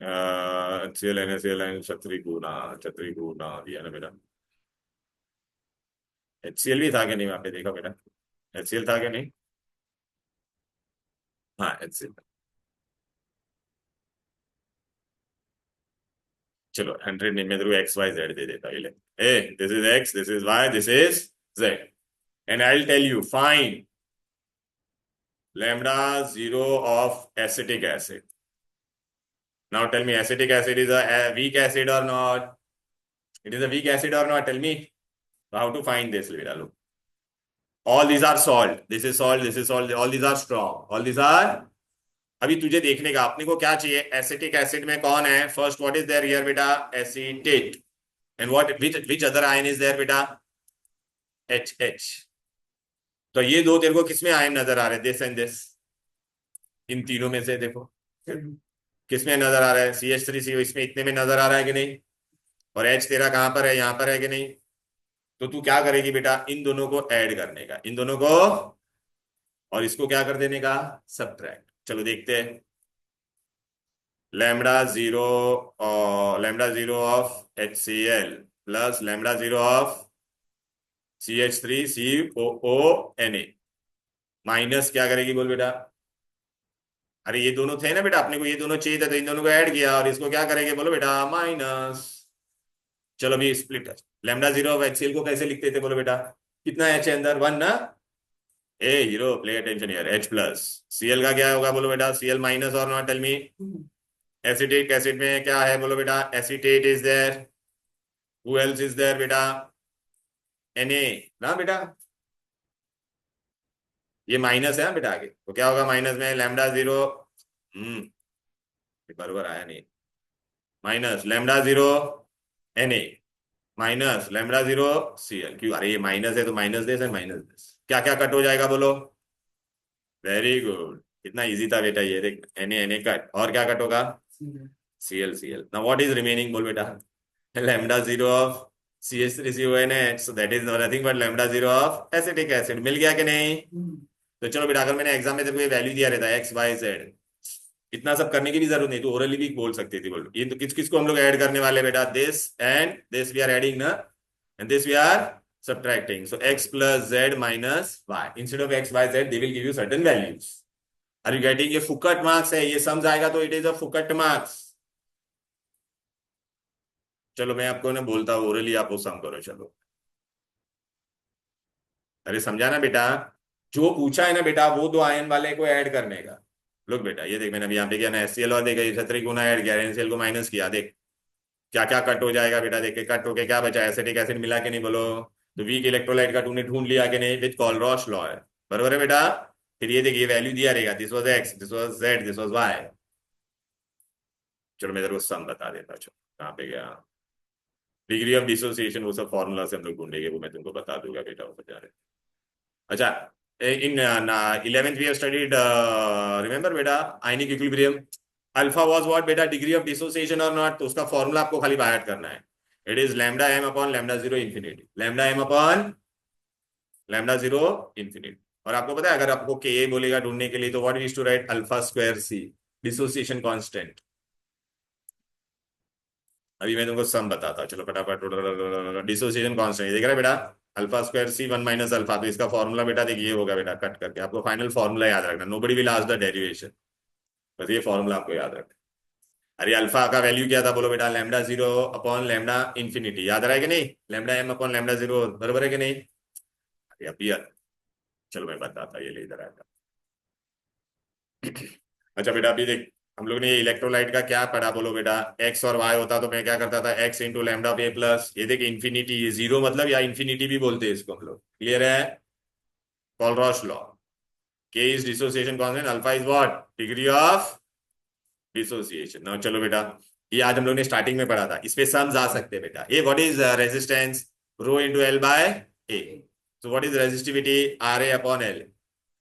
HCl NaCl छतरी गुना, छतरी गुना दिया ना बेटा। HCl भी था कि नहीं वहां पे, देखा बेटा, HCl था कि नहीं। हाँ HCl। चलो 100 नहीं, मैं तेरे को XYZ दे देता, ये ले। A this is X, this is Y, this is Z, and I will tell you find lambda zero of acetic acid. Now tell me, acetic acid is a weak acid or not? It is a weak acid or not? Tell me. So how to find this, beta? Look. All these are salt. This is salt. This is salt. All these are strong. All these are. अभी तुझे देखने का, अपने को क्या चाहिए, acetic acid में कौन है first, what is there here बेटा, acetate, and what which other ion is there बेटा, HH। तो ये दो तेरे को किसमें आयन नजर आ रहे हैं, दिस एंड दिस, इन तीनों में से देखो किसमें नजर आ रहा है, CH3CO इसमें इतने में नजर आ रहा है कि नहीं, और H तेरा कहां पर है, यहां पर है कि नहीं। तो तू क्या करेगी बेटा, इन दोनों को ऐड करने का, इन दोनों को, और इसको क्या कर देने का, सब्ट्रैक्ट। चलो देखते हैं। लैम्बडा जीरो, और lambda zero of HCl plus lambda zero of CH3COO minus क्या करेगी बोल बेटा। अरे ये दोनों थे ना बेटा, अपने को ये दोनों चाहिए था, तो इन दोनों को ऐड किया, और इसको क्या करेंगे बोलो बेटा, माइनस। चलो अभी split. Lambda zero of HCl को कैसे लिखते थे बोलो बेटा, कितना H है अंदर, वन ना। ए hero play attention here, H plus. Cl का क्या होगा बोलो बेटा, Cl माइनस और not, tell me. Acetic acid में क्या है बोलो बेटा, acetate is there, who else is there बेटा, Na ना बेटा। ये माइनस है ना बेटा, आगे तो क्या होगा माइनस में, लैम्डा जीरो। हम्म, बराबर आया नहीं, minus lambda zero Na minus lambda zero Cl। क्यों, अरे ये माइनस है तो माइनस दिस है, माइनस दिस, क्या क्या कट हो जाएगा बोलो, वेरी गुड, कितना इजी था बेटा ये देख, Na कट, और क्या कट होगा, Cl। Now what is remaining बोल बेटा, lambda zero of CH3CONH, so that is nothing but lambda zero of acetic acid, मिल गया कि नहीं। तो चलो बेटा, अगर मैंने एग्जाम में तेरे को ये वैल्यू दिया रहता है XYZ, इतना सब करने की भी जरूरत नहीं, तो ओरली भी बोल सकती थी, बोलो ये तो किस किस को हम लोग ऐड करने वाले बेटा, this and this we are adding ना, and this we are subtracting, so X plus Z minus Y, instead of XYZ they will give you certain values, are you getting, ये फुकट मार्क्स है, ये समझ आएगा तो इट इज अ फुकट marks. चलो मैं आपको ना बोलता हूँ ओरली, आप वो सम करो चलो। अरे समझा ना बेटा, जो पूछा है ना बेटा, वो दो आयन वाले को ऐड करने का। लोग बेटा ये देख, मैंने अभी यहाँ पे किया ना, HCl और देखा, छतरी गुना ऐड किया, NaCl को माइनस किया, देख क्या क्या कट हो जाएगा बेटा, देख के कट होके क्या बचा, एसिटिक एसिड मिला के नहीं बोलो, तो वीक इलेक्ट्रोलाइट का तूने ढूंढ लिया कि नहीं, विद कॉलरॉश लॉ है, बरोबर है बेटा। फिर ये देखिए वैल्यू दिया रहेगा, this was X, this was Z, this was Y। चलो मैं तेरे को सम बता देता हूँ, चलो कहाँ पे गया, डिग्री ऑफ डिसोसिएशन, वो सब फॉर्मूला से हम लोग ढूंढेंगे, वो मैं तुमको बता दूंगा बेटा, वो बता रहे। अच्छा, in 11th we have studied, remember बेटा, ionic equilibrium, alpha was what बेटा, डिग्री ऑफ डिसोसिएशन और नॉट, तो उसका फॉर्मूला आपको खाली बाय हार्ट करना है, it is lambda m upon lambda zero infinity, lambda m upon lambda zero infinity. और आपको पता है, अगर आपको Ka बोलेगा ढूंढने के लिए, तो what use to write, alpha square C, dissociation constant. अभी मैं तुमको सम बताता हूँ, चलो फटाफट, डिसोसिएशन कांस्टेंट देख रहा है बेटा, alpha square C one minus alpha, तो इसका फॉर्मूला बेटा देखिए होगा बेटा, कट करके आपको फाइनल फॉर्मूला याद रखना, nobody will ask the derivation, बस ये फॉर्मूला आपको याद रखना। अरे अल्फा का वैल्यू क्या था बोलो बेटा, lambda zero upon lambda infinity, याद आ रहा है कि नहीं, lambda M upon lambda zero, बराबर है कि नहीं? अरे अब यार, चलो मैं बताता, ये ले इधर आया। अच्छा बेटा अभी देख, हम लोग ने ये इलेक्ट्रोलाइट का क्या पढ़ा बोलो बेटा, एक्स और वाई होता तो मैं क्या करता था, एक्स इंटू लैम्डा ए प्लस, ये देख इन्फिनिटी, ये जीरो मतलब, या इन्फिनिटी भी बोलते हैं इसको हम लोग, क्लियर है? कॉलरॉश लॉ, के is dissociation constant, alpha is what, degree of dissociation. Now चलो बेटा, ये आज हम लोग ने स्टार्टिंग में पढ़ा था, इस पे सम्स आ सकते हैं बेटा। ये what is resistance, rho into L by A, तो what is resistivity, R A upon L.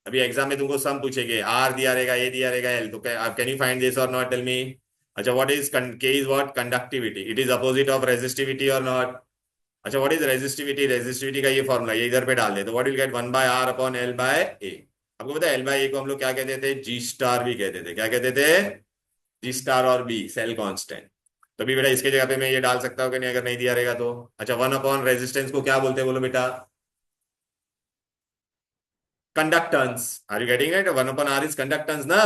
अभी एग्जाम में तुमको सम पूछेंगे, आर दिया रहेगा, ए दिया रहेगा, एल, तो कैन यू फाइंड दिस और नॉट, टेल मी। अच्छा what is K is what, conductivity, it is opposite of resistivity और नॉट। अच्छा व्हाट इज रेजिस्टिविटी, रेजिस्टिविटी का ये फॉर्मूला ये इधर पे डाल दे, तो what will get, one by R upon L by A. आपको पता है एल बाय ए को हम लोग क्या कहते थे, जी स्टार भी कहते थे, क्या कहते थे, जी स्टार और बी सेल कांस्टेंट। तो भी बेटा इसके जगह पे मैं ये डाल सकता हूँ कि नहीं, अगर नहीं दिया रहेगा तो। अच्छा वन अपॉन रेजिस्टेंस को क्या बोलते हैं बोलो बेटा, conductance, are you getting it, one upon R is conductance ना।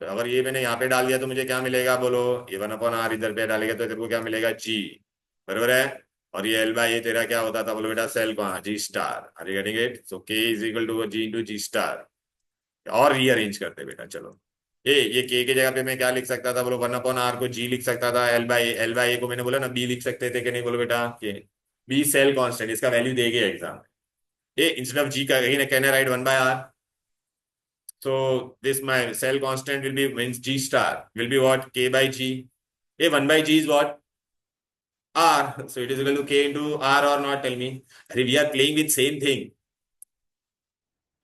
तो अगर ये मैंने यहाँ पे डाल दिया तो मुझे क्या मिलेगा बोलो, ये वन अपॉन आर इधर पे डालेगा तो तेरे को क्या मिलेगा, जी, बराबर है। और ये एल बाय ये तेरा क्या होता था बोलो बेटा, सेल को, G star, are you getting it, so K is equal to G into G star. और रीअरेंज करते बेटा, चलो ये के जगह पे मैं क्या लिख सकता था बोलो, वन अपॉन आर को जी लिख सकता था, एल बाई ए को मैंने बोला ना बी लिख सकते थे कि नहीं बोलो बेटा, के बी सेल कांस्टेंट, इसका वैल्यू देंगे exam, A instead of G का कहीं ना कहना right, one by R. So this my cell constant will be, means G star will be what, K by G. A 1 by G is what? R. So it is equal to K into R or not, tell me. We are playing with same thing.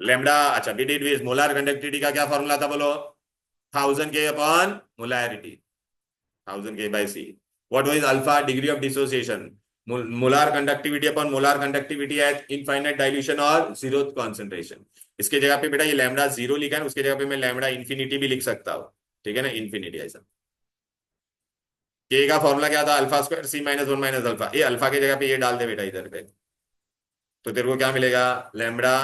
Lambda, अच्छा we did with molar conductivity का क्या formula था बोलो, 1000 K upon molarity, 1000 K by C. What was alpha, degree of dissociation, molar conductivity upon molar conductivity at infinite dilution और zero concentration. इसके जगह पे बेटा ये लैम्डा जीरो लिखा है, उसके जगह पे मैं लैम्डा इन्फिनिटी भी लिख सकता हूँ, ठीक है ना, इन्फिनिटी ऐसा। के का फॉर्मूला क्या था, अल्फा स्क्वायर सी माइनस वन माइनस अल्फा, ये अल्फा की जगह पे ये डाल दे बेटा इधर पे, तो तेरे को क्या मिलेगा, lambda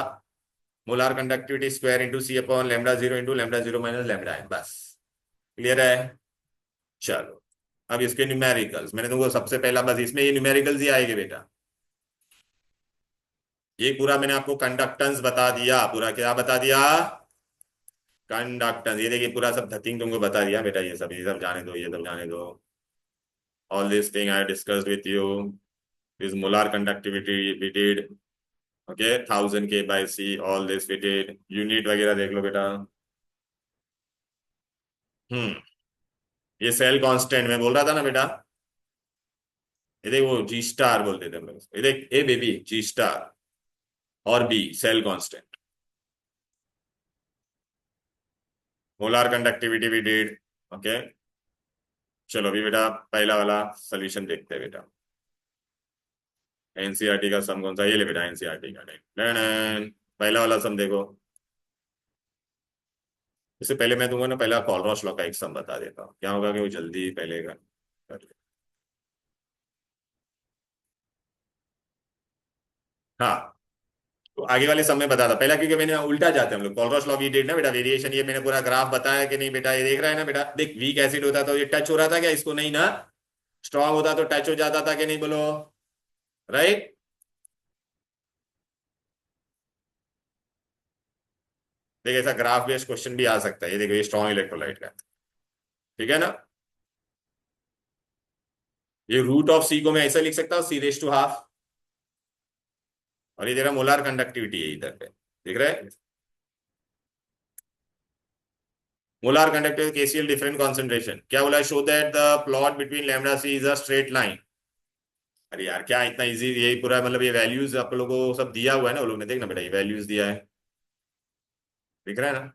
molar conductivity square into C upon lambda zero into lambda zero minus lambda है, बस, क्लियर है। चलो अब इसके न्यूमेरिकल्स, मैंने तुमको सबसे पहला बस इसमें ये न्यूमेरिकल्स ही आएंगे बेटा, ये पूरा मैंने आपको कंडक्टेंस बता दिया, पूरा क्या बता दिया, कंडक्टेंस, ये देखिए पूरा सब धतिंग तुमको बता दिया बेटा, ये सब जाने दो, ये सब जाने दो। All this thing I discussed with you, is molar conductivity we did, okay, 1000 K by C, all this we did, unit वगैरह देख लो बेटा। हम्म, ये सेल कांस्टेंट मैं बोल रहा था ना बेटा, ये देख वो जी स्टार बोलते थे हम लोग इसको, ये देख ए बेबी जी स्टार और B cell constant, molar conductivity we did, okay. चलो अभी बेटा पहला वाला सोल्यूशन देखते हैं बेटा, एनसीईआरटी का सम कौन सा, ये ले बेटा एनसीईआरटी का पहला वाला सम देखो। इससे पहले मैं दूंगा ना, पहला कॉलरॉस लॉ का एक सम बता देता हूँ, क्या होगा कि वो जल्दी पहले कर ले। हाँ, तो आगे वाले सम में बता था पहला, क्योंकि मैंने उल्टा जाते हैं हम लोग, कॉलरॉस लॉ वी डिड ना बेटा, वेरिएशन, ये मैंने पूरा ग्राफ बताया कि नहीं बेटा, ये देख रहा है ना बेटा, देख वीक एसिड होता था ये टच हो रहा था क्या इसको, नहीं ना, स्ट्रांग होता तो टच हो जाता था कि नहीं बोलो, राइट। देख ऐसा ग्राफ बेस्ड क्वेश्चन भी आ सकता है, ये देखो ये स्ट्रॉन्ग इलेक्ट्रोलाइट का, ठीक है ना। ये रूट ऑफ सी को मैं ऐसा लिख सकता हूँ, सी रेस टू हाफ, और ये तेरा मोलार कंडक्टिविटी है इधर पे, दिख रहा है, molar conductivity KCl different concentration, क्या बोला, show that the plot between lambda C is a straight line. अरे यार क्या इतना इजी, यही पूरा मतलब ये वैल्यूज आप लोगों को सब दिया हुआ है ना, वो लोग ने देखना बेटा, ये वैल्यूज दिया है, दिख रहा है ना,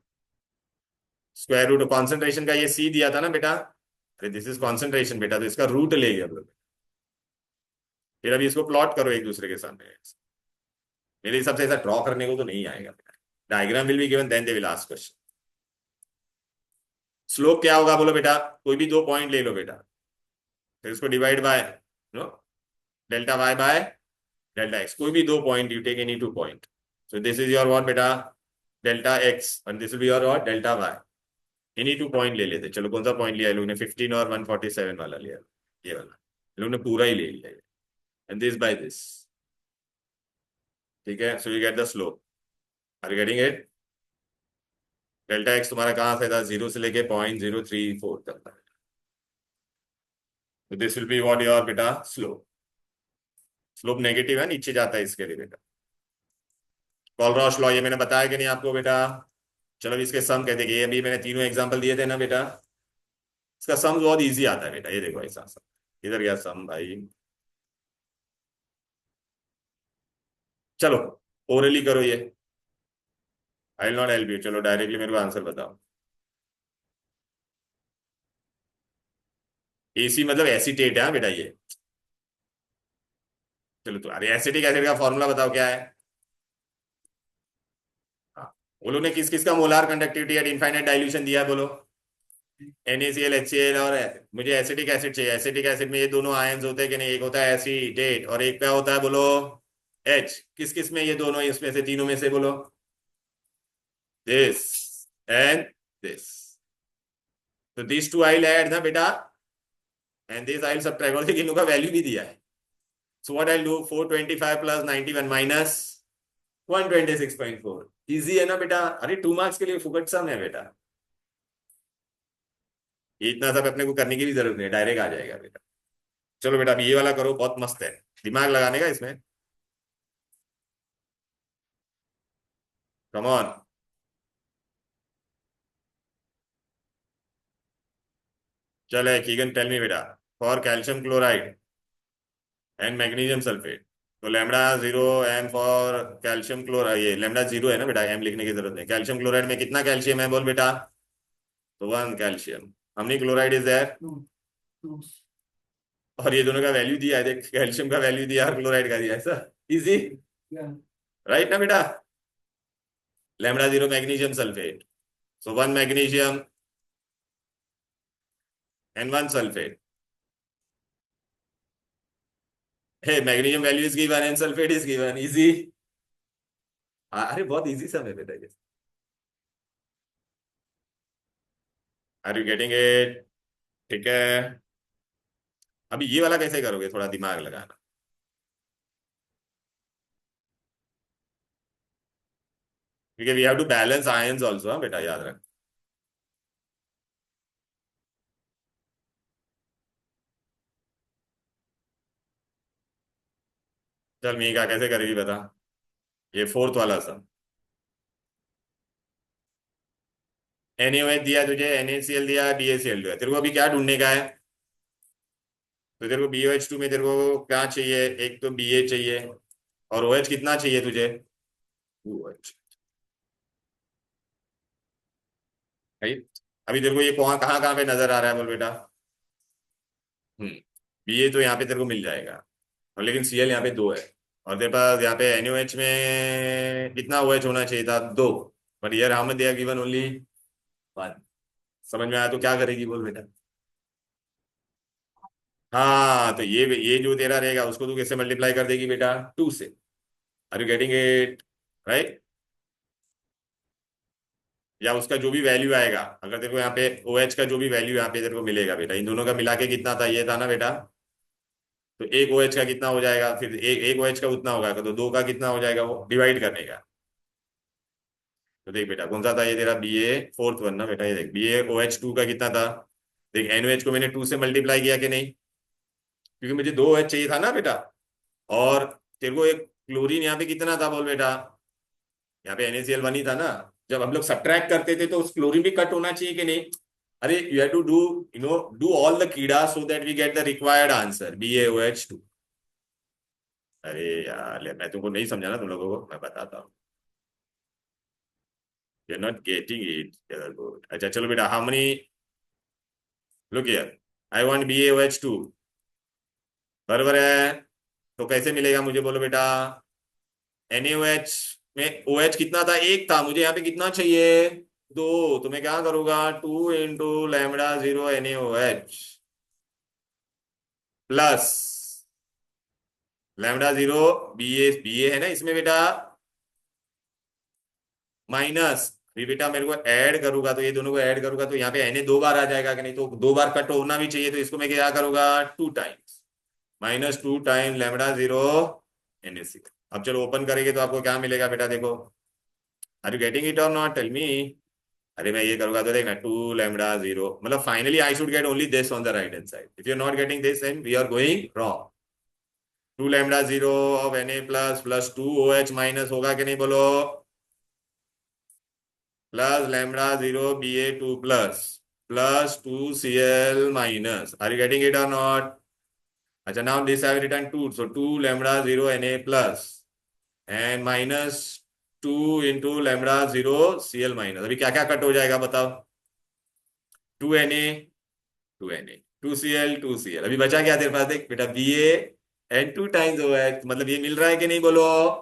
स्क्वायर रूट कॉन्सेंट्रेशन का ये सी दिया था ना बेटा, अरे दिस इज कॉन्सेंट्रेशन बेटा, तो इसका रूट ले हम लोग, फिर अभी इसको प्लॉट करो एक दूसरे के सामने, मेरे हिसाब से ऐसा ड्रॉ करने को तो नहीं आएगा बेटा, diagram will be given then they will ask question. Slope क्या होगा बोलो बेटा, कोई भी दो पॉइंट ले लो बेटा, फिर इसको divide by no delta Y by delta X, कोई भी दो point, you take any two point, so this is your what बेटा, delta X, and this will be your what, delta Y. इन्हीं 2 पॉइंट ले लेते। चलो कौन सा पॉइंट लिया, लोग ने 15 और 147 वाला लिया, ये वाला लोग ने पूरा ही ले लिया, एंड दिस बाय दिस। ठीक है, so you get the slope. Are you getting it? Delta X तुम्हारा कहाँ से था, 0 से लेके 0.034 तक था। तो this will be what your बेटा स्लोप। स्लोप नेगेटिव है, नीचे जाता है इसके लिए बेटा। कॉलरॉश लॉ ये मैंने बताया कि नहीं आपको बेटा? चलो इसके सम कहते हैं, अभी मैंने तीनों एग्जांपल दिए थे ना बेटा, इसका सम बहुत इजी आता है बेटा। ये देखो ऐसा सम, इधर गया सम भाई। चलो ओरली करो ये, I will not help you. चलो डायरेक्टली मेरे को आंसर बताओ। एसी मतलब एसीटेट है हाँ बेटा ये। चलो तो अरे एसिटिक एसिड का फॉर्मूला बताओ क्या है। हाँ, बोलो ने किस किस का molar conductivity at infinite dilution दिया है, बोलो। NaCl HCl और मुझे एसिटिक एसिड चाहिए। एसिटिक एसिड में ये दोनों आयंस होते हैं कि नहीं? एक होता है एसीटेट और एक क्या होता है, बोलो H। किस किस में ये दोनों, इसमें से तीनों में से बोलो। This and this. तो दिस टू आई ऐड ना बेटा, एंड दिस आई सबट्रैक्ट, और तीनों का वैल्यू भी दिया है। So what I do, 425 plus 91 minus 126.4। Easy है ना बेटा? अरे 2 मार्क्स के लिए फुकट सम है बेटा, ये इतना सब अपने को करने की भी जरूरत नहीं है, डायरेक्ट आ जाएगा बेटा। चलो बेटा अभी ये वाला करो, बहुत मस्त है, दिमाग लगाने का इसमें। Come on. चले कीगन टेल मी बेटा, for calcium chloride and magnesium sulphate, तो lambda 0 M for calcium chloride, ये लैम्डा 0 है ना बेटा, एम लिखने की जरूरत नहीं। कैल्शियम क्लोराइड में कितना कैल्शियम है बोल बेटा? तो 1 कैल्शियम। हमने क्लोराइड इज देयर, और ये दोनों का वैल्यू दिया है, देख कैल्शियम का वैल्यू दिया और क्लोराइड का दिया है सर, इजी राइट ना बेटा? Lambda 0 magnesium sulphate, so 1 magnesium and 1 sulphate. Hey magnesium value is given and sulphate is given, easy. अरे बहुत इजी सब है बेटा ये। Are you getting it? ठीक है, अभी ये वाला कैसे करोगे, थोड़ा दिमाग लगाना, क्योंकि we have to balance ions also हाँ बेटा, याद रख। चल मीका कैसे करेगी बता, ये फोर्थ वाला सब। NaOH दिया तुझे, NaCl दिया, BaCl दिया, तेरे को अभी क्या ढूंढने का है? तो तेरे को BOH2 में तेरे को क्या चाहिए, एक तो Ba चाहिए, और OH कितना चाहिए तुझे? OH भाई। अभी तेरे को ये कहाँ कहाँ कहाँ पे नजर आ रहा है बोल बेटा? हम्म, Ba तो यहाँ पे तेरे को मिल जाएगा, और लेकिन Cl यहाँ पे 2 है, और तेरे पास यहाँ पे NaOH में कितना OH होना चाहिए था, 2। बट यार हम दे गिवन ओनली 1। समझ में आया तो क्या करेगी बोल बेटा? हाँ, तो ये जो तेरा रहेगा उसको तू कैसे मल्टीप्लाई कर देगी बेटा, 2 से। Are you getting it? Right? या उसका जो भी वैल्यू आएगा, अगर तेरे को यहाँ पे OH का जो भी वैल्यू यहाँ पे तेरे को मिलेगा बेटा, इन दोनों का मिला के कितना था, ये था ना बेटा, तो एक OH का कितना हो जाएगा, फिर एक OH का उतना होगा, तो 2 का कितना हो जाएगा, वो डिवाइड करने का। तो देख बेटा कौन सा था ये तेरा, Ba फोर्थ वन ना बेटा, ये देख BaOH2 का कितना था, देख NOH को मैंने 2 से मल्टीप्लाई किया कि नहीं, क्योंकि मुझे 2 OH चाहिए था ना बेटा। और तेरे को एक क्लोरीन यहाँ पे कितना था बोल बेटा, यहाँ पे NaCl1 ही था ना। जब हम लोग सब्ट्रैक्ट करते थे तो उस क्लोरीन भी कट होना चाहिए कि नहीं? अरे you have to do, do all the कीड़ा so that we get the required answer BaOH2। अरे यार मैं तुमको नहीं समझा ना, तुम लोगों को मैं बताता हूँ, you are not getting it. Good, अच्छा चलो बेटा, how many, look here, I want BaOH2, बराबर है? तो कैसे मिलेगा मुझे बोलो बेटा? NaOH में OH कितना था, एक था, मुझे यहाँ पे कितना चाहिए, 2। तो मैं क्या करूंगा, 2 × λ0 NaOH प्लस λ0 Ba, Ba है ना इसमें बेटा, माइनस अभी बेटा मेरे को ऐड करूंगा तो ये दोनों को ऐड करूंगा तो यहाँ पे Na 2 बार आ जाएगा कि नहीं, तो 2 बार कट होना भी चाहिए, तो इसको मैं क्या करूंगा 2 टाइम्स -2 टाइम λ0 Na। अब चलो ओपन करेंगे तो आपको क्या मिलेगा बेटा, देखो आर यू गेटिंग इट और नॉट, टेल मी। अरे मैं ये करूंगा तो देखना 2 λ0, मतलब finally I should get only this on the right hand side. If you are not getting this then we are going wrong. 2 λ0 of Na plus 2 OH minus होगा कि नहीं बोलो, plus λ0 Ba2 plus 2Cl minus, are you getting it और not. अच्छा now this I return 2, so 2 λ0 Na plus and -2 × λ0 Cl minus. अभी क्या क्या cut हो जाएगा बताओ, 2Na 2Cl अभी बचा क्या तेरे पास, देख बेटा Ba and 2 times OH, मतलब ये मिल रहा है कि नहीं बोलो।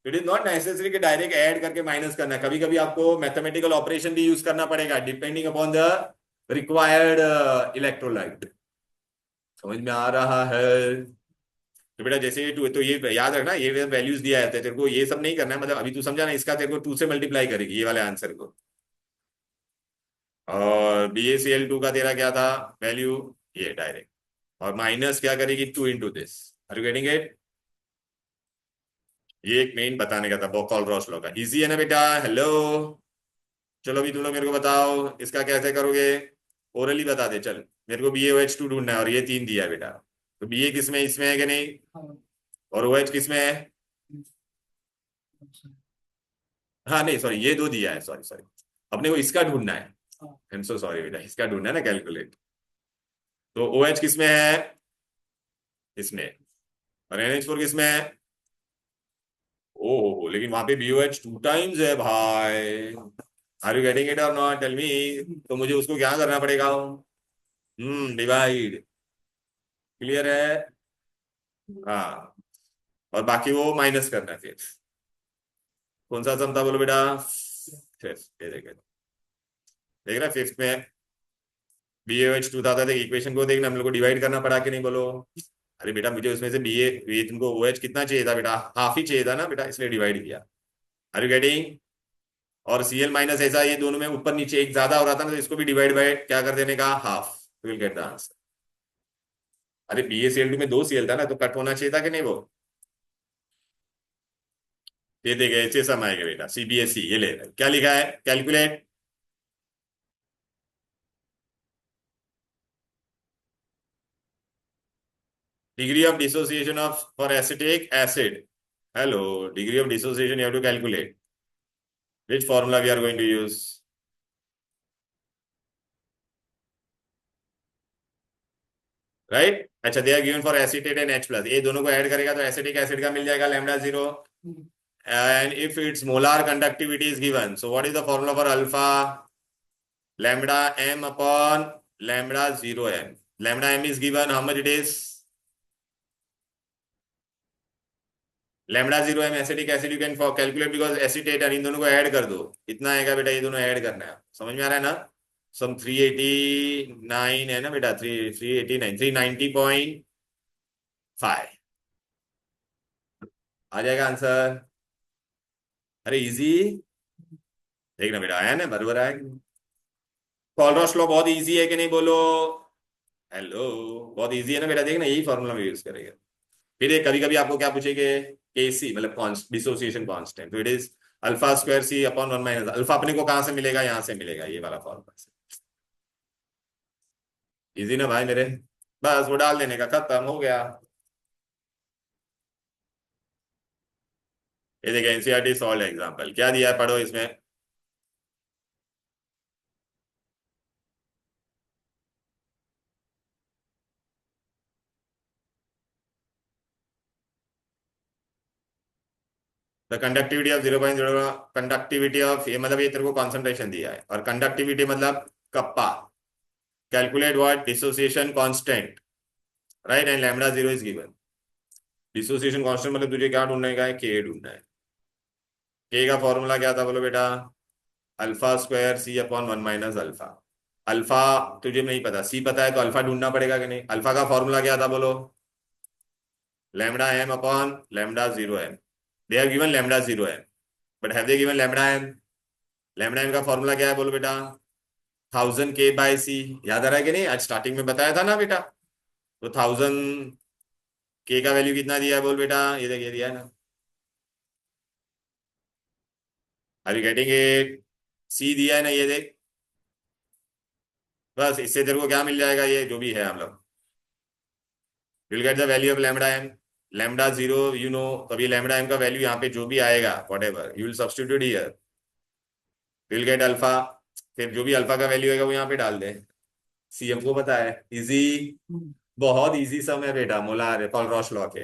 इट इज नॉट नेसेसरी कि डायरेक्ट ऐड करके माइनस करना है, कभी कभी आपको मैथमेटिकल ऑपरेशन भी यूज करना पड़ेगा depending upon the required electrolyte. समझ में आ रहा है। तो बेटा जैसे ये टू, तो ये याद रखना ये वैल्यूज दिया जाता है तेरे को, ये सब नहीं करना है, मतलब अभी तू समझा ना, इसका तेरे को 2 से मल्टीप्लाई करेगी ये वाले आंसर को। और BaCl2 का तेरा क्या था वैल्यू, ये डायरेक्ट, और माइनस क्या करेगी 2 × this. Are you getting it. ये एक मेन बताने का था बॉकल-रॉस लॉ का, इजी है ना बेटा। हेलो, चलो अभी तुम लोग मेरे को बताओ इसका कैसे करोगे, ओरली बता दे चल। मेरे को BaOH2 ढूंढना है और ये 3 दिया है बेटा, तो Ba किसमें, इसमें है कि नहीं, और OH किसमें है। हाँ नहीं सॉरी, ये 2 दिया है, सॉरी सॉरी, अपने को इसका ढूंढना है। आई एम सो सॉरी बेटा, इसका ढूंढना है ना कैलकुलेट। तो OH किसमें है, इसमें, और NH4 किसमें है। ओहो, लेकिन वहां पे BOH 2 टाइम्स है भाई। आर यू गेटिंग इट और नॉट, टेल मी। तो मुझे उसको क्या करना पड़ेगा, डिवाइड, क्लियर है। हाँ, और बाकी वो माइनस करना है फिर। कौन सा सम था बोलो बेटा, फिफ्थ, ये देखे देख रहा, फिफ्थ में BaOH 2 था, देख इक्वेशन को देखना, हम लोग को डिवाइड करना पड़ा कि नहीं बोलो। अरे बेटा मुझे उसमें से ये तुमको OH कितना चाहिए था बेटा, हाफ ही चाहिए था ना बेटा, इसलिए डिवाइड किया। Are you getting. और Cl माइनस ऐसा, ये दोनों में ऊपर नीचे एक ज्यादा हो रहा था ना, तो इसको भी डिवाइड बाय क्या कर देने का, half, will get the answer. अरे BaCl2 में 2 Cl था ना, तो कट होना चाहिए था कि नहीं वो। ये देखे ऐसे सम आएगा बेटा, CBSE ये ले क्या लिखा है, calculate. Degree of dissociation of for acetic acid, hello, degree of dissociation you have to calculate, which formula we are going to use, right. अच्छा they are given for acetate and H plus, ये दोनों को add करेगा तो acetic acid का मिल जाएगा λ0, and if its molar conductivity is given, so what is the formula for alpha, lambda m upon λ0 m, lambda m is given, how much it is, λ0 m acetic acid, you can calculate because acetate, और इन दोनों को add कर दो, इतना आएगा बेटा, ये दोनों ऐड करना है, समझ में आ रहा है ना। सम 389 है ना बेटा, 389 390.5 आ जाएगा आंसर। अरे इजी, देखना बेटा आया ना, बराबर आया। कॉलरॉस लॉ बहुत इजी है कि नहीं बोलो, हेलो, बहुत इजी है ना बेटा, देखना यही फॉर्मूला में यूज करेगा। फिर कभी कभी आपको क्या पूछेंगे, KC मतलब डिसोसिएशन कांस्टेंट, तो इट इज α²C/1 - अल्फा, अपने को कहां से मिलेगा, यहां से मिलेगा, ये वाला फॉर्मूला से। इजी ना भाई मेरे, बस वो डाल देने का, खत्म हो गया। ये देखिए NCERT सॉल्व एग्जांपल क्या दिया है, पढ़ो इसमें। The conductivity of 0.0, conductivity of, ये मतलब ये तेरे को कॉन्सेंट्रेशन दिया है, और कंडक्टिविटी मतलब kappa, calculate what dissociation constant, right, and λ0 is given. Dissociation constant मतलब तुझे क्या ढूंढने का है, K ढूंढना है। K का फॉर्मूला क्या था बोलो बेटा, α²C/1 - अल्फा। अल्फा तुझे नहीं पता, C पता है, तो अल्फा ढूंढना पड़ेगा कि नहीं। अल्फा का फॉर्मूला क्या था बोलो, λm/λ0m, they have given λ0m, but have they given λm। Lambda M का फॉर्मूला क्या है बोलो बेटा, 1000 K/C। याद आ रहा है कि नहीं, आज स्टार्टिंग में बताया था ना बेटा। तो 1000 K का वैल्यू कितना दिया है बोल बेटा, ये देखिए दिया है ना। Are you getting it? C दिया है ना, ये देख। बस इससे तेरे को क्या मिल जाएगा, ये जो भी है हम लोग will get the value of lambda M. Lambda zero you know, तभी लैम्डा एम का वैल्यू यहाँ पे जो भी आएगा whatever you will substitute here, will get alpha. फिर जो भी अल्फा का वैल्यू आएगा वो यहाँ पे डाल दे। सी हमको पता है, इजी, बहुत इजी सम है बेटा, मोलार पॉलरॉश लॉ के।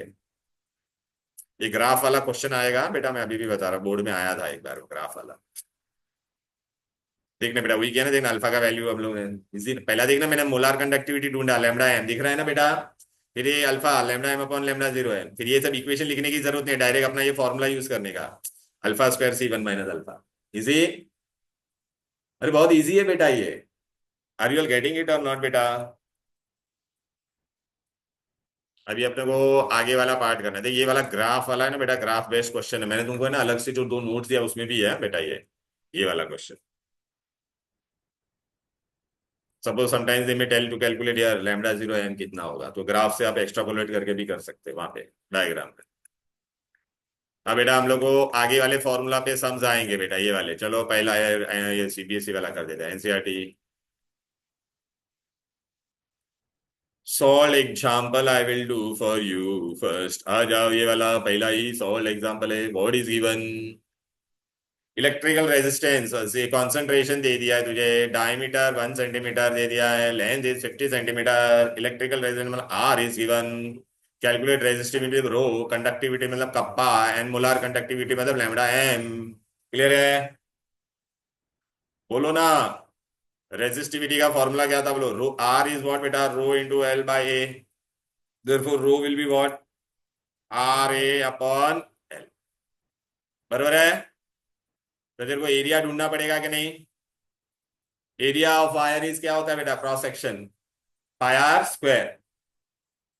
ये ग्राफ वाला क्वेश्चन आएगा बेटा, मैं अभी भी बता रहा हूँ, बोर्ड में आया था एक बार ग्राफ वाला। देखना बेटा, वही किया ना, देखना अल्फा का वैल्यू हम लोग ने इजी पहला देखना, मैंने मोलार कंडक्टिविटी ढूंढा, लैम्डा एम दिख रहा है ना बेटा। फिर ये alpha lambda M upon lambda zero है, फिर ये सब इक्वेशन लिखने की जरूरत नहीं है, डायरेक्ट अपना ये फॉर्मूला यूज करने का, alpha square C one minus alpha. Easy, अरे बहुत इजी है बेटा ये। Are you all getting it और नॉट बेटा? अभी अपने को आगे वाला पार्ट करना है। देखिए ये वाला ग्राफ वाला है ना बेटा, ग्राफ बेस्ड क्वेश्चन है, मैंने तुमको है ना अलग से जो दो नोट्स दिया उसमें भी है बेटा ये वाला क्वेश्चन। सपोज समटाइम्स दे में टेल टू कैलकुलेट यार लैम्डा जीरो एम कितना होगा, तो ग्राफ से आप एक्स्ट्रापोलेट करके भी कर सकते हैं वहां पे डायग्राम में। अब बेटा हम लोग को आगे वाले फॉर्मूला पे सम्स आएंगे बेटा, ये वाले चलो पहला ये सीबीएसई वाला कर देता है, NCERT. Solve example I will do for you first. आ जाओ, ये वाला पहला ही सॉल्व एग्जाम्पल है। What is given? Electrical resistance से कॉन्सेंट्रेशन दे दिया है तुझे, डायमीटर 1 सेंटीमीटर दे दिया है, length is 50 centimetre, electrical resistance मतलब R is given. Calculate resistivity rho, conductivity मतलब कप्पा, एंड मोलार कंडक्टिविटी मतलब लैम्डा एम। क्लियर है? बोलो ना। रेजिस्टिविटी का फॉर्मूला क्या था बोलो, रो आर इज व्हाट बेटा, rho into L by A, therefore rho will be what, R A upon L. बराबर है? तो तेरे को एरिया ढूंढना पड़ेगा कि नहीं? एरिया ऑफ वायर इज क्या होता है बेटा, cross section, pi R square.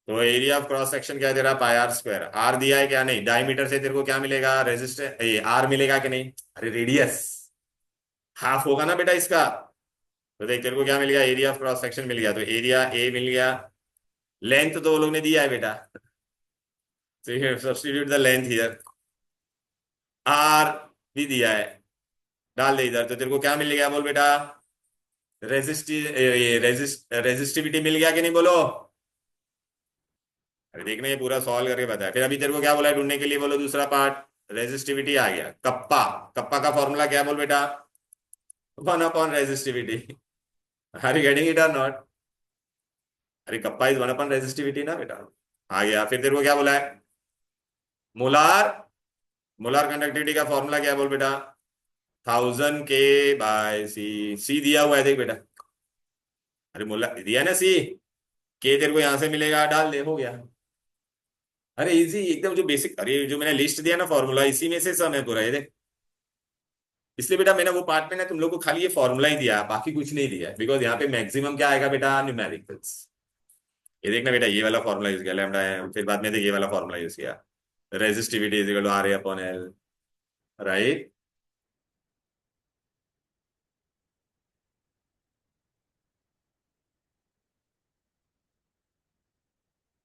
तो एरिया ऑफ क्रॉस सेक्शन क्या दे रहा है, पाई आर स्क्वायर। आर दिया है क्या, नहीं, डायमीटर से तेरे को क्या मिलेगा, रेजिस्टेंस ये आर मिलेगा कि नहीं, अरे रेडियस हाफ होगा ना बेटा इसका। तो देख तेरे को क्या मिल गया, एरिया ऑफ क्रॉस सेक्शन मिल गया, तो एरिया ए मिल गया। लेंथ तो वो लोग ने दिया है बेटा, तो substitute the length here. R भी दिया है, डाल दे इधर, तो तेरे को क्या मिल गया बोल बेटा, रेजिस्टिविटी मिल गया कि नहीं बोलो। अरे देखना ये पूरा सॉल्व करके बताया, फिर अभी तेरे को क्या बोला है ढूंढने के लिए बोलो, दूसरा पार्ट रेजिस्टिविटी आ गया। कप्पा, कप्पा का फॉर्मूला क्या बोल बेटा, 1 upon resistivity. Are you getting it और नॉट? अरे कप्पा इज 1 अपॉन रेजिस्टिविटी ना बेटा। आ गया, फिर तेरे को क्या बोला है, मोलार, मोलार कंडक्टिविटी का फॉर्मूला क्या है बोल बेटा, 1000 K/C। सी दिया हुआ है देख बेटा, अरे मोलार दिया है ना सी, के तेरे को यहां से मिलेगा, डाल दे, हो गया। अरे इजी एकदम, जो बेसिक, अरे जो मैंने लिस्ट दिया ना फॉर्मूला, इसी में से सब है पूरा, ये देख। इसलिए बेटा मैंने वो पार्ट में ना तुम लोग को खाली ये फॉर्मूला ही दिया, बाकी कुछ नहीं दिया, बिकॉज यहाँ पे मैक्सिमम क्या आएगा बेटा, न्यूमेरिकल्स। ये देखना बेटा, ये वाला फॉर्मूला यूज किया लैम्डा है, फिर बाद में देख ये वाला फॉर्मूला यूज किया, resistivity is equal to R A upon L, right.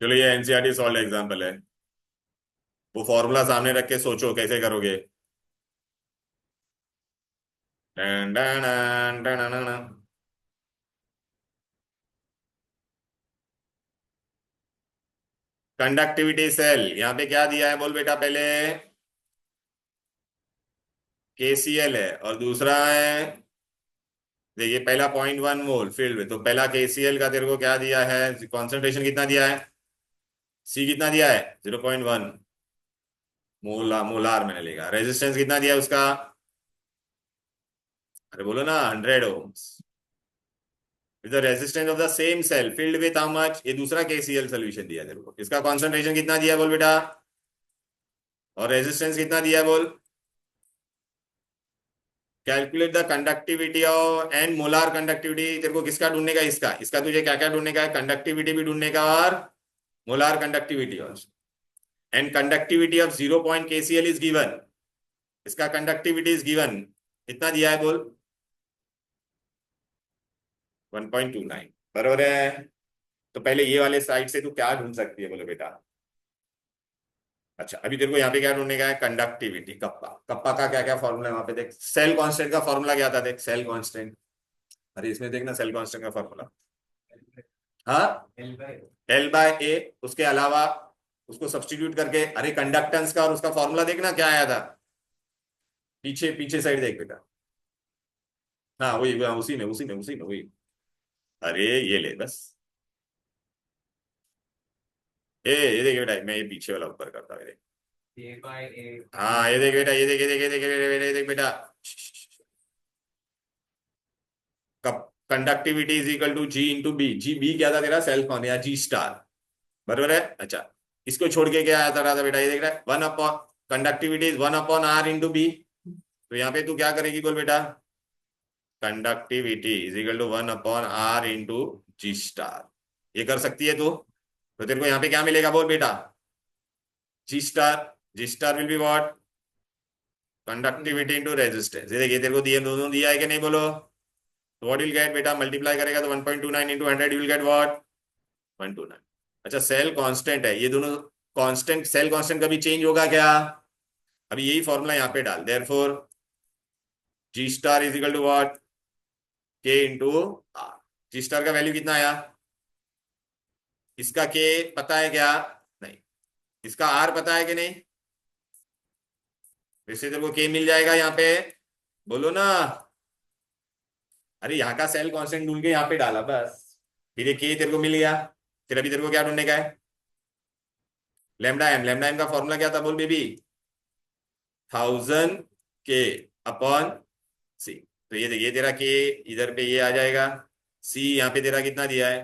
चलो ये एनसीईआरटी सॉल्व एग्जांपल है, वो फॉर्मूला सामने रख के सोचो कैसे करोगे। Done done done done done done. Conductivity cell यहाँ पे क्या दिया है बोल बेटा, पहले केसीएल है और दूसरा है, देखिए पहला 0.1 मोल फील्ड में, तो पहला केसीएल का तेरे को क्या दिया है, कॉन्सेंट्रेशन कितना दिया है, सी कितना दिया है, 0.1 मोलार, मोलार मैंने लिखा। रेजिस्टेंस कितना दिया है उसका, अरे बोलो ना, 100 ohms. The resistance of the same cell filled with how much, ये दूसरा केसीएल सोल्यूशन दिया है तेरे को, इसका कॉन्सेंट्रेशन कितना दिया है बोल बेटा, और रेजिस्टेंस कितना दिया है बोल। Calculate the conductivity of and molar conductivity, तेरे को किसका ढूंढने का, इसका, इसका तुझे क्या क्या ढूंढने का है, कंडक्टिविटी भी ढूंढने का और मोलार कंडक्टिविटी और, and conductivity of 0 point KCL is given, इसका कंडक्टिविटी इज गिवन कितना दिया है बोल? 1.29 बराबर है। तो पहले ये वाले साइड से तू क्या ढूंढ सकती है बोलो बेटा? अच्छा, अभी तेरे को यहाँ पे क्या ढूंढने का है? Conductivity, kappa. कप्पा का क्या क्या फॉर्मूला है वहां पे देख। सेल कांस्टेंट का फॉर्मूला क्या था देख, सेल कांस्टेंट। अरे इसमें देखना सेल कांस्टेंट का फॉर्मूला। हाँ, L/A। उसके अलावा उसको सब्स्टिट्यूट करके, अरे कंडक्टेंस का और उसका फॉर्मूला देखना क्या आया था। पीछे पीछे साइड देख बेटा। हाँ वही, उसी में वही। अरे ये ले बस। ये देख बेटा, मैं ये पीछे वाला ऊपर करता हूँ, ये देख। हाँ ये देख बेटा, ये देख बेटा। Conductivity is equal to G into B. G B क्या था तेरा? सेल्फ कौन या जी स्टार। बरोबर है। अच्छा, इसको छोड़ के क्या आता रहा था बेटा? ये देख रहा है, 1 upon conductivity is 1/r into B. तो यहाँ पे तू क्या करेगी बोल बेटा? Conductivity is equal to 1/r into G star. ये कर सकती है तू? तो तेरे को यहाँ पे क्या मिलेगा बोल बेटा? G star. G star will be what? Conductivity into resistance. ये देखिए तेरे को दिए, दोनों दिया है कि नहीं बोलो? तो व्हाट विल गेट बेटा? मल्टीप्लाई करेगा तो 1.29 इंटू 100 विल गेट व्हाट? 129। अच्छा, सेल कांस्टेंट है ये दोनों। कांस्टेंट, सेल कांस्टेंट कभी चेंज होगा क्या? अभी यही फॉर्मूला यहाँ पे डाल, therefore G star is equal to what? K into R. G star का वैल्यू कितना आया? इसका के पता है क्या? नहीं। इसका आर पता है कि नहीं? वैसे तेरे को के मिल जाएगा यहाँ पे, बोलो ना। अरे यहाँ का सेल कांस्टेंट ढूंढ के यहाँ पे डाला बस, फिर ये के तेरे को मिल गया। फिर अभी तेरे को क्या ढूंढने का है? Lambda M. लेमडा एम का फॉर्मूला क्या था बोल बेबी? 1000 के अपॉन सी। तो ये देखिए तेरा के इधर पे ये आ जाएगा, सी यहाँ पे तेरा कितना दिया है?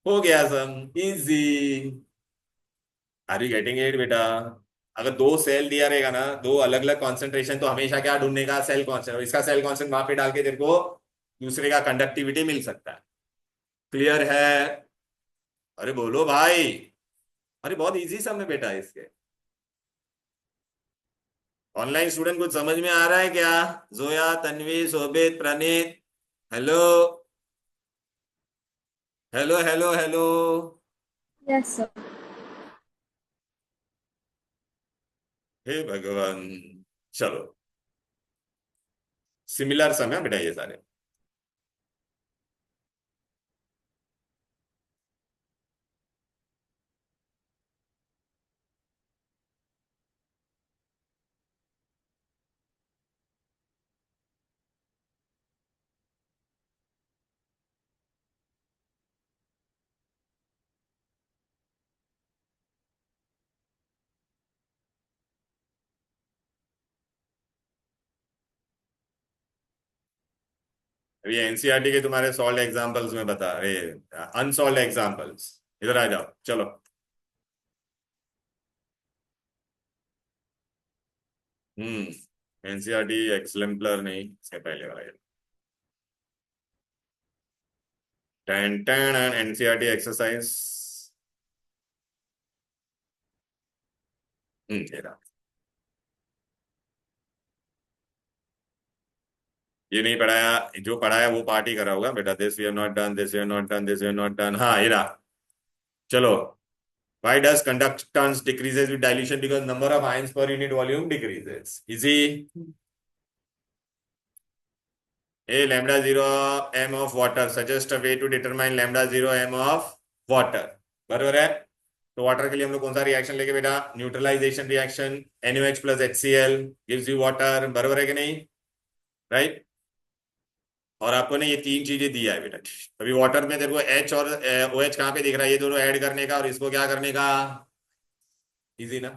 हो गया sum easy. Are you getting it बेटा? अगर दो सेल दिया रहेगा ना, दो अलग अलग कॉन्सेंट्रेशन, तो हमेशा क्या ढूंढने का? Cell constant. और इसका सेल कॉन्सेंट वहां पे डाल के तेरे को दूसरे का कंडक्टिविटी मिल सकता है। क्लियर है? अरे बोलो भाई। अरे बहुत इजी सम है बेटा इसके। ऑनलाइन स्टूडेंट कुछ समझ में आ रहा है क्या? Zoya, Tanvi, Shobhit, Praneet. Hello, hello, hello, hello. Yes sir. हे भगवान। चलो, सिमिलर सम है बेटा ये सारे। अभी एनसीईआरटी के तुम्हारे सॉल्व एग्जांपल्स में बता रहे, अनसॉल्व एग्जांपल्स। इधर आ जाओ चलो। एनसीईआरटी एक्सम्पलर नहीं, इसके पहले वाला ये। Ten ten and NCERT exercise. ये रहा। ये नहीं पढ़ाया, जो पढ़ाया वो पार्टी करा होगा बेटा। This we have not done, this we have not done, this we have not done. हाँ ये रहा। चलो, why does conductance decreases with dilution? Because number of ions per unit volume decreases. Easy. A lambda 0 m of water suggest a way to determine lambda 0 m of water. बरोबर है। तो water के लिए हम लोग कौन सा रिएक्शन लेके बेटा? Neutralisation reaction. NaOH plus HCl gives you water। बरोबर है कि नहीं? राइट। और आपको ने ये तीन चीजें दिया है बेटा। अभी वाटर में तेरे को H और OH कहाँ पे दिख रहा है? ये दोनों ऐड करने का और इसको क्या करने का। इजी ना?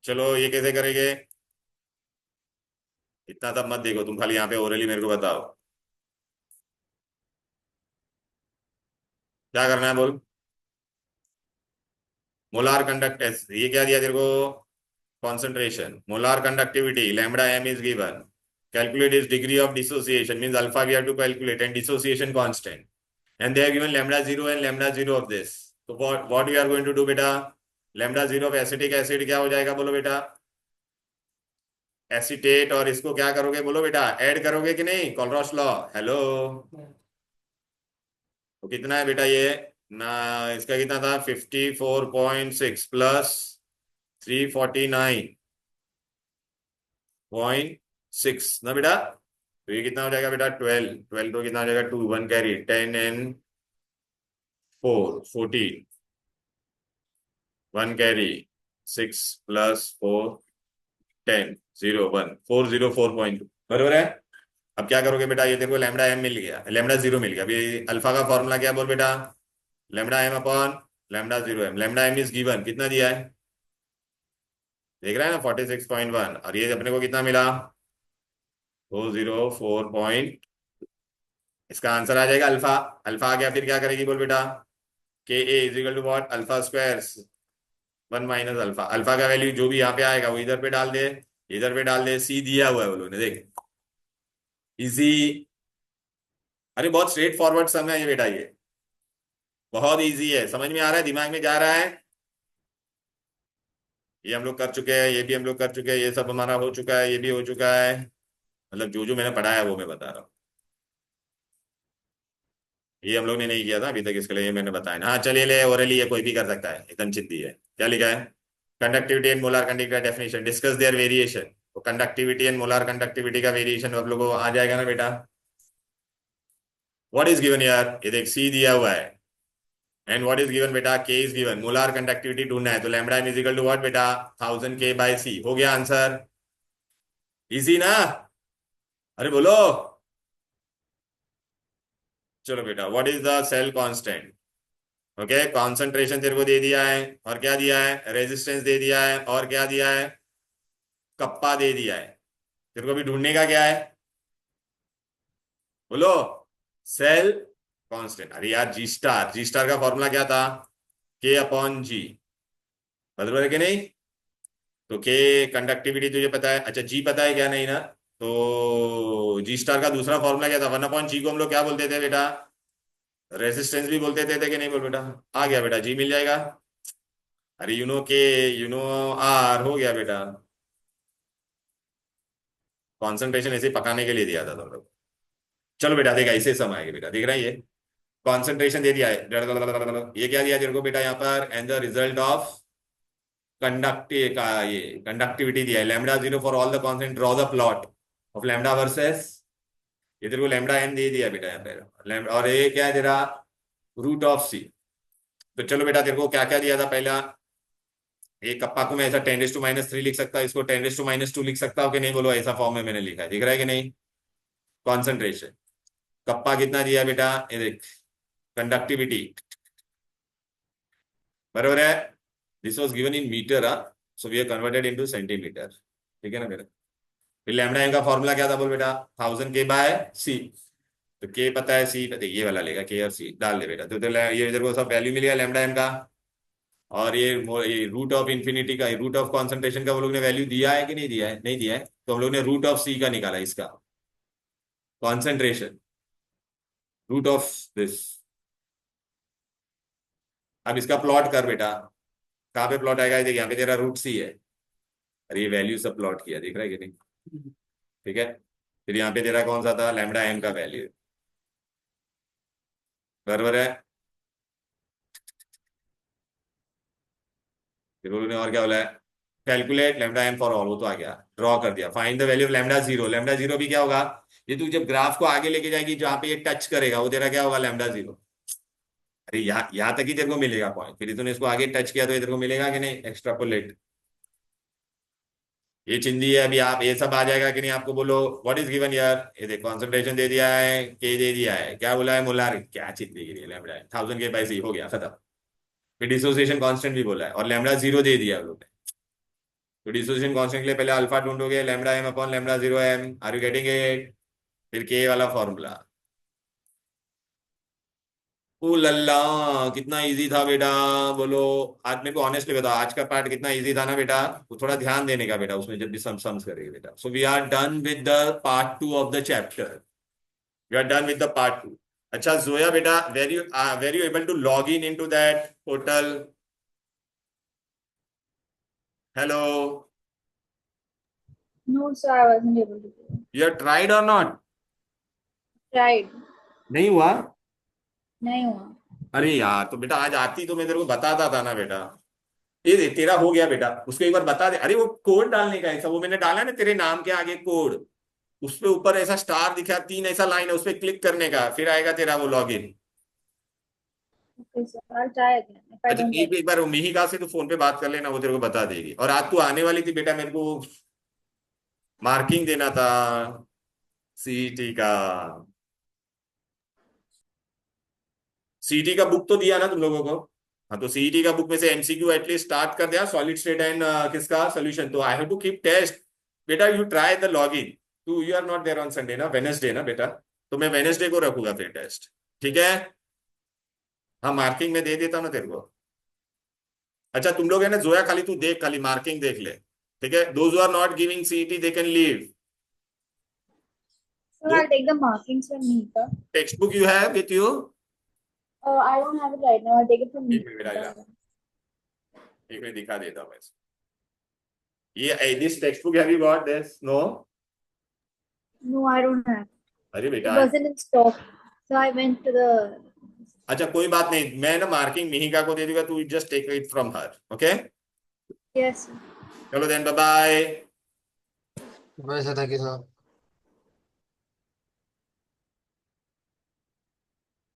चलो ये कैसे करेंगे? इतना सब मत देखो तुम, खाली यहाँ पे ओरली मेरे को बताओ क्या करना है बोल। मोलार कंडक्टेंस, ये क्या दिया तेरे को? concentration, molar conductivity, lambda m is given. Calculate its degree of dissociation, means alpha we have to calculate, and dissociation constant. And they have given lambda 0 and lambda 0 of this. So what we are going to do बेटा? lambda 0 of acetic acid क्या हो जाएगा बोलो बेटा? Acetate और इसको क्या करोगे बोलो बेटा, ऐड करोगे कि नहीं, कोलरॉस लॉ। हेलो, तो कितना है बेटा ये ना, इसका कितना था 54.6 प्लस 349.6 ना बेटा, तो ये कितना हो जाएगा बेटा 12, 12 तो कितना हो जाएगा 2, 1 कैरी 10 एंड 4 14, 1 कैरी 6 प्लस 4 10 0 1 404.2 बरोबर है। अब क्या करोगे बेटा, ये तेरे को लैम्डा एम मिल गया, लैम्डा जीरो मिल गया। अभी अल्फा का फॉर्मूला क्या बोल बेटा, lambda M upon lambda zero M. Lambda M is given, कितना दिया है देख रहा है ना 46.1, और ये अपने को कितना मिला 404 इसका आंसर आ जाएगा अल्फा। अल्फा आ गया, फिर क्या करेगी बोल बेटा, K A is equal to what, alpha square 1 - alpha. Alpha का वैल्यू जो भी यहाँ पे आएगा वो इधर पे डाल दे, इधर पे डाल दे, सी दिया हुआ है वो लोगों ने, देख इजी। अरे बहुत स्ट्रेट फॉरवर्ड सम है ये बेटा, ये बहुत इजी है, समझ में आ रहा है, दिमाग में जा रहा है। ये हम लोग कर चुके हैं, ये भी हम लोग कर चुके हैं, ये सब हमारा हो चुका है, ये भी हो चुका है। मतलब जो जो मैंने पढ़ाया है वो मैं बता रहा हूँ, ये हम लोग ने नहीं किया था अभी तक, इसके लिए ये मैंने बताया ना। हाँ चलिए, ले ओरली ये कोई भी कर सकता है, एकदम चिंती है। क्या लिखा है, कंडक्टिविटी एंड मोलार कंडक्टिविटी का डेफिनेशन, डिस्कस देयर वेरिएशन। तो कंडक्टिविटी एंड मोलार कंडक्टिविटी का वेरिएशन आप लोगों को आ जाएगा ना बेटा। व्हाट इज गिवन यार, ये देख सी दिया हुआ है, एंड व्हाट इज गिवन बेटा, के इज गिवन। मोलार कंडक्टिविटी ढूंढना है, तो lambda is equal to what बेटा, 1000 के बाय सी। हो गया आंसर, इजी ना। अरे बोलो, चलो बेटा, what is the cell constant. Okay, concentration तेरे को दे दिया है, और क्या दिया है, रेजिस्टेंस दे दिया है, और क्या दिया है, कप्पा दे दिया है। तेरे को भी ढूंढने का क्या है बोलो, सेल कांस्टेंट। अरे यार जी स्टार, जी स्टार का फॉर्मूला क्या था, के अपॉन जी, बदल है कि नहीं। तो के कंडक्टिविटी तुझे पता है, अच्छा जी पता है क्या, नहीं ना। तो जी स्टार का दूसरा फॉर्मूला क्या था, 1/जी को हम लोग क्या बोलते थे बेटा, रेजिस्टेंस भी बोलते थे कि नहीं बोल बेटा। आ गया बेटा, जी मिल जाएगा। अरे यू नो के, यू नो आर, हो गया बेटा। कॉन्सेंट्रेशन ऐसे पकाने के लिए दिया था तुम लोग। चलो बेटा देख, ऐसे सम आएगा बेटा, देख रहा है ये कॉन्सेंट्रेशन दे दिया है, ये क्या दिया तेरे को बेटा यहाँ पर, and the result of conductive का, ये कंडक्टिविटी दिया है, lambda zero for all the consent, draw the plot of lambda versus, ये तेरे को लैम्डा एन दे दिया बेटा यहाँ पे, और ये क्या है तेरा, रूट ऑफ सी। तो चलो बेटा, तेरे को क्या क्या दिया था पहला, एक कप्पा को मैं ऐसा 10⁻³ लिख सकता हूँ, इसको 10⁻² लिख सकता हूँ कि नहीं बोलो, ऐसा फॉर्म में मैंने लिखा है, दिख रहा है कि नहीं। कॉन्सेंट्रेशन, कप्पा कितना दिया है बेटा, ये देख कंडक्टिविटी, बरोबर है। This was given in metre, so we are converted into centimetre, ठीक है ना मेरा। फिर लैम्डा एम का फॉर्मूला क्या था बोल बेटा, 1000 के बाय सी। तो के पता है, सी पता है, ये वाला लेगा, के और सी डाल दे बेटा, तो ये इधर को सब वैल्यू मिल गया लैम्डा एम का। और ये रूट ऑफ इंफिनिटी का, रूट ऑफ कॉन्सेंट्रेशन का वो लोग ने वैल्यू दिया है कि नहीं दिया है, नहीं दिया है, तो हम लोग ने रूट ऑफ सी का निकाला, इसका कॉन्सेंट्रेशन, रूट ऑफ दिस। अब इसका प्लॉट कर बेटा, कहाँ पे प्लॉट आएगा, ये देख यहाँ पे तेरा रूट सी है, अरे ये वैल्यू सब प्लॉट किया, देख रहा है कि नहीं, ठीक है। फिर यहाँ पे तेरा कौन सा था, लैम्डा एम का वैल्यू, बराबर है। फिर उन्होंने और क्या बोला है, calculate lambda M for all, वो तो आ गया, ड्रॉ कर दिया, find the value of lambda zero. Lambda zero भी क्या होगा, ये तू जब ग्राफ को आगे लेके जाएगी, जहां पे ये टच करेगा वो तेरा क्या होगा, लैम्डा जीरो। अरे यहाँ तक ही तेरे को मिलेगा पॉइंट, फिर तूने इसको आगे टच किया तो ये तेरे को मिलेगा कि नहीं, एक्स्ट्रापोलेट। ये चिंदी है, अभी आप ये सब आ जाएगा कि नहीं आपको, बोलो व्हाट इज गिवन यार, ये देख कॉन्सेंट्रेशन दे दिया है, के दे दिया है, क्या बोला है, मोलार, क्या चिंदी गिरी है, लैम्डा 1000 के बाय सी, हो गया खत्म। फिर डिसोसिएशन कांस्टेंट भी बोला है, और लैम्डा जीरो दे दिया है लोग ने। तो डिसोसिएशन कांस्टेंट के लिए पहले अल्फा ढूंढोगे, lambda M upon lambda zero M, are you getting it. फिर के वाला फॉर्मूला, ओ लल्ला, कितना इजी था बेटा, बोलो। आज मेरे को ऑनेस्टली बता, आज का पार्ट कितना इजी था ना बेटा, तो थोड़ा ध्यान देने का बेटा उसमें, जब भी सम्स करेंगे बेटा। So we are done with the part 2 of the chapter, we are done with the part 2। अच्छा जोया बेटा, were you able to log in into that portal, hello. No, sir, I wasn't able to do it. You have tried or not? Tried. नहीं हुआ? नहीं हुआ. अरे यार, तो बेटा आज आती तो मैं तेरे को बताता था ना बेटा। ये दे, तेरा हो गया बेटा, उसको एक बार बता दे। अरे वो कोड डालने का ऐसा, वो मैंने डाला ना तेरे नाम के आगे कोड, उस पे ऊपर ऐसा स्टार दिखा, 3 ऐसा लाइन है, उस पे क्लिक करने का, फिर आएगा तेरा वो login. Okay, sir. I'll try again. If I अच्छा, don't get एक बार वो मिहिका से तो फोन पे बात कर लेना, वो तेरे को बता देगी। और आज तू आने वाली थी बेटा, मेरे को मार्किंग देना था सीईटी का। सीईटी का बुक तो दिया ना तुम लोगों को? हाँ, तो सीईटी का बुक में से एमसीक्यू एटलीस्ट स्टार्ट कर दिया, सॉलिड स्टेट एंड किसका सोल्यूशन। तो I have to keep test. बेटा यू ट्राई द लॉगिन। तू you are not there on Sunday ना, वेनसडे ना बेटा, तो मैं वेनसडे को रखूंगा फिर टेस्ट। ठीक है? हाँ, मार्किंग में दे देता हूँ ना तेरे को। अच्छा तुम लोग है ना, जोया खाली तू देख, खाली मार्किंग देख ले। ठीक है, those who are not giving CET they can leave. Sir, though I'll take the markings from Meeta. Textbook you have with you? I don't have it right now. I'll take it from एक मिनट बेटा, Meeta. एक मिनट दिखा देता हूँ मैं इसको। ये this textbook have you got this? No? No, I don't have. अरे It बेटा, wasn't in stock. So I went to the. अच्छा कोई बात नहीं, मैं ना मार्किंग मिहिका को दे दूंगा, तू just take it from her. Okay, Yes, sir. चलो देन, बाय बाय। वैसे था कि साहब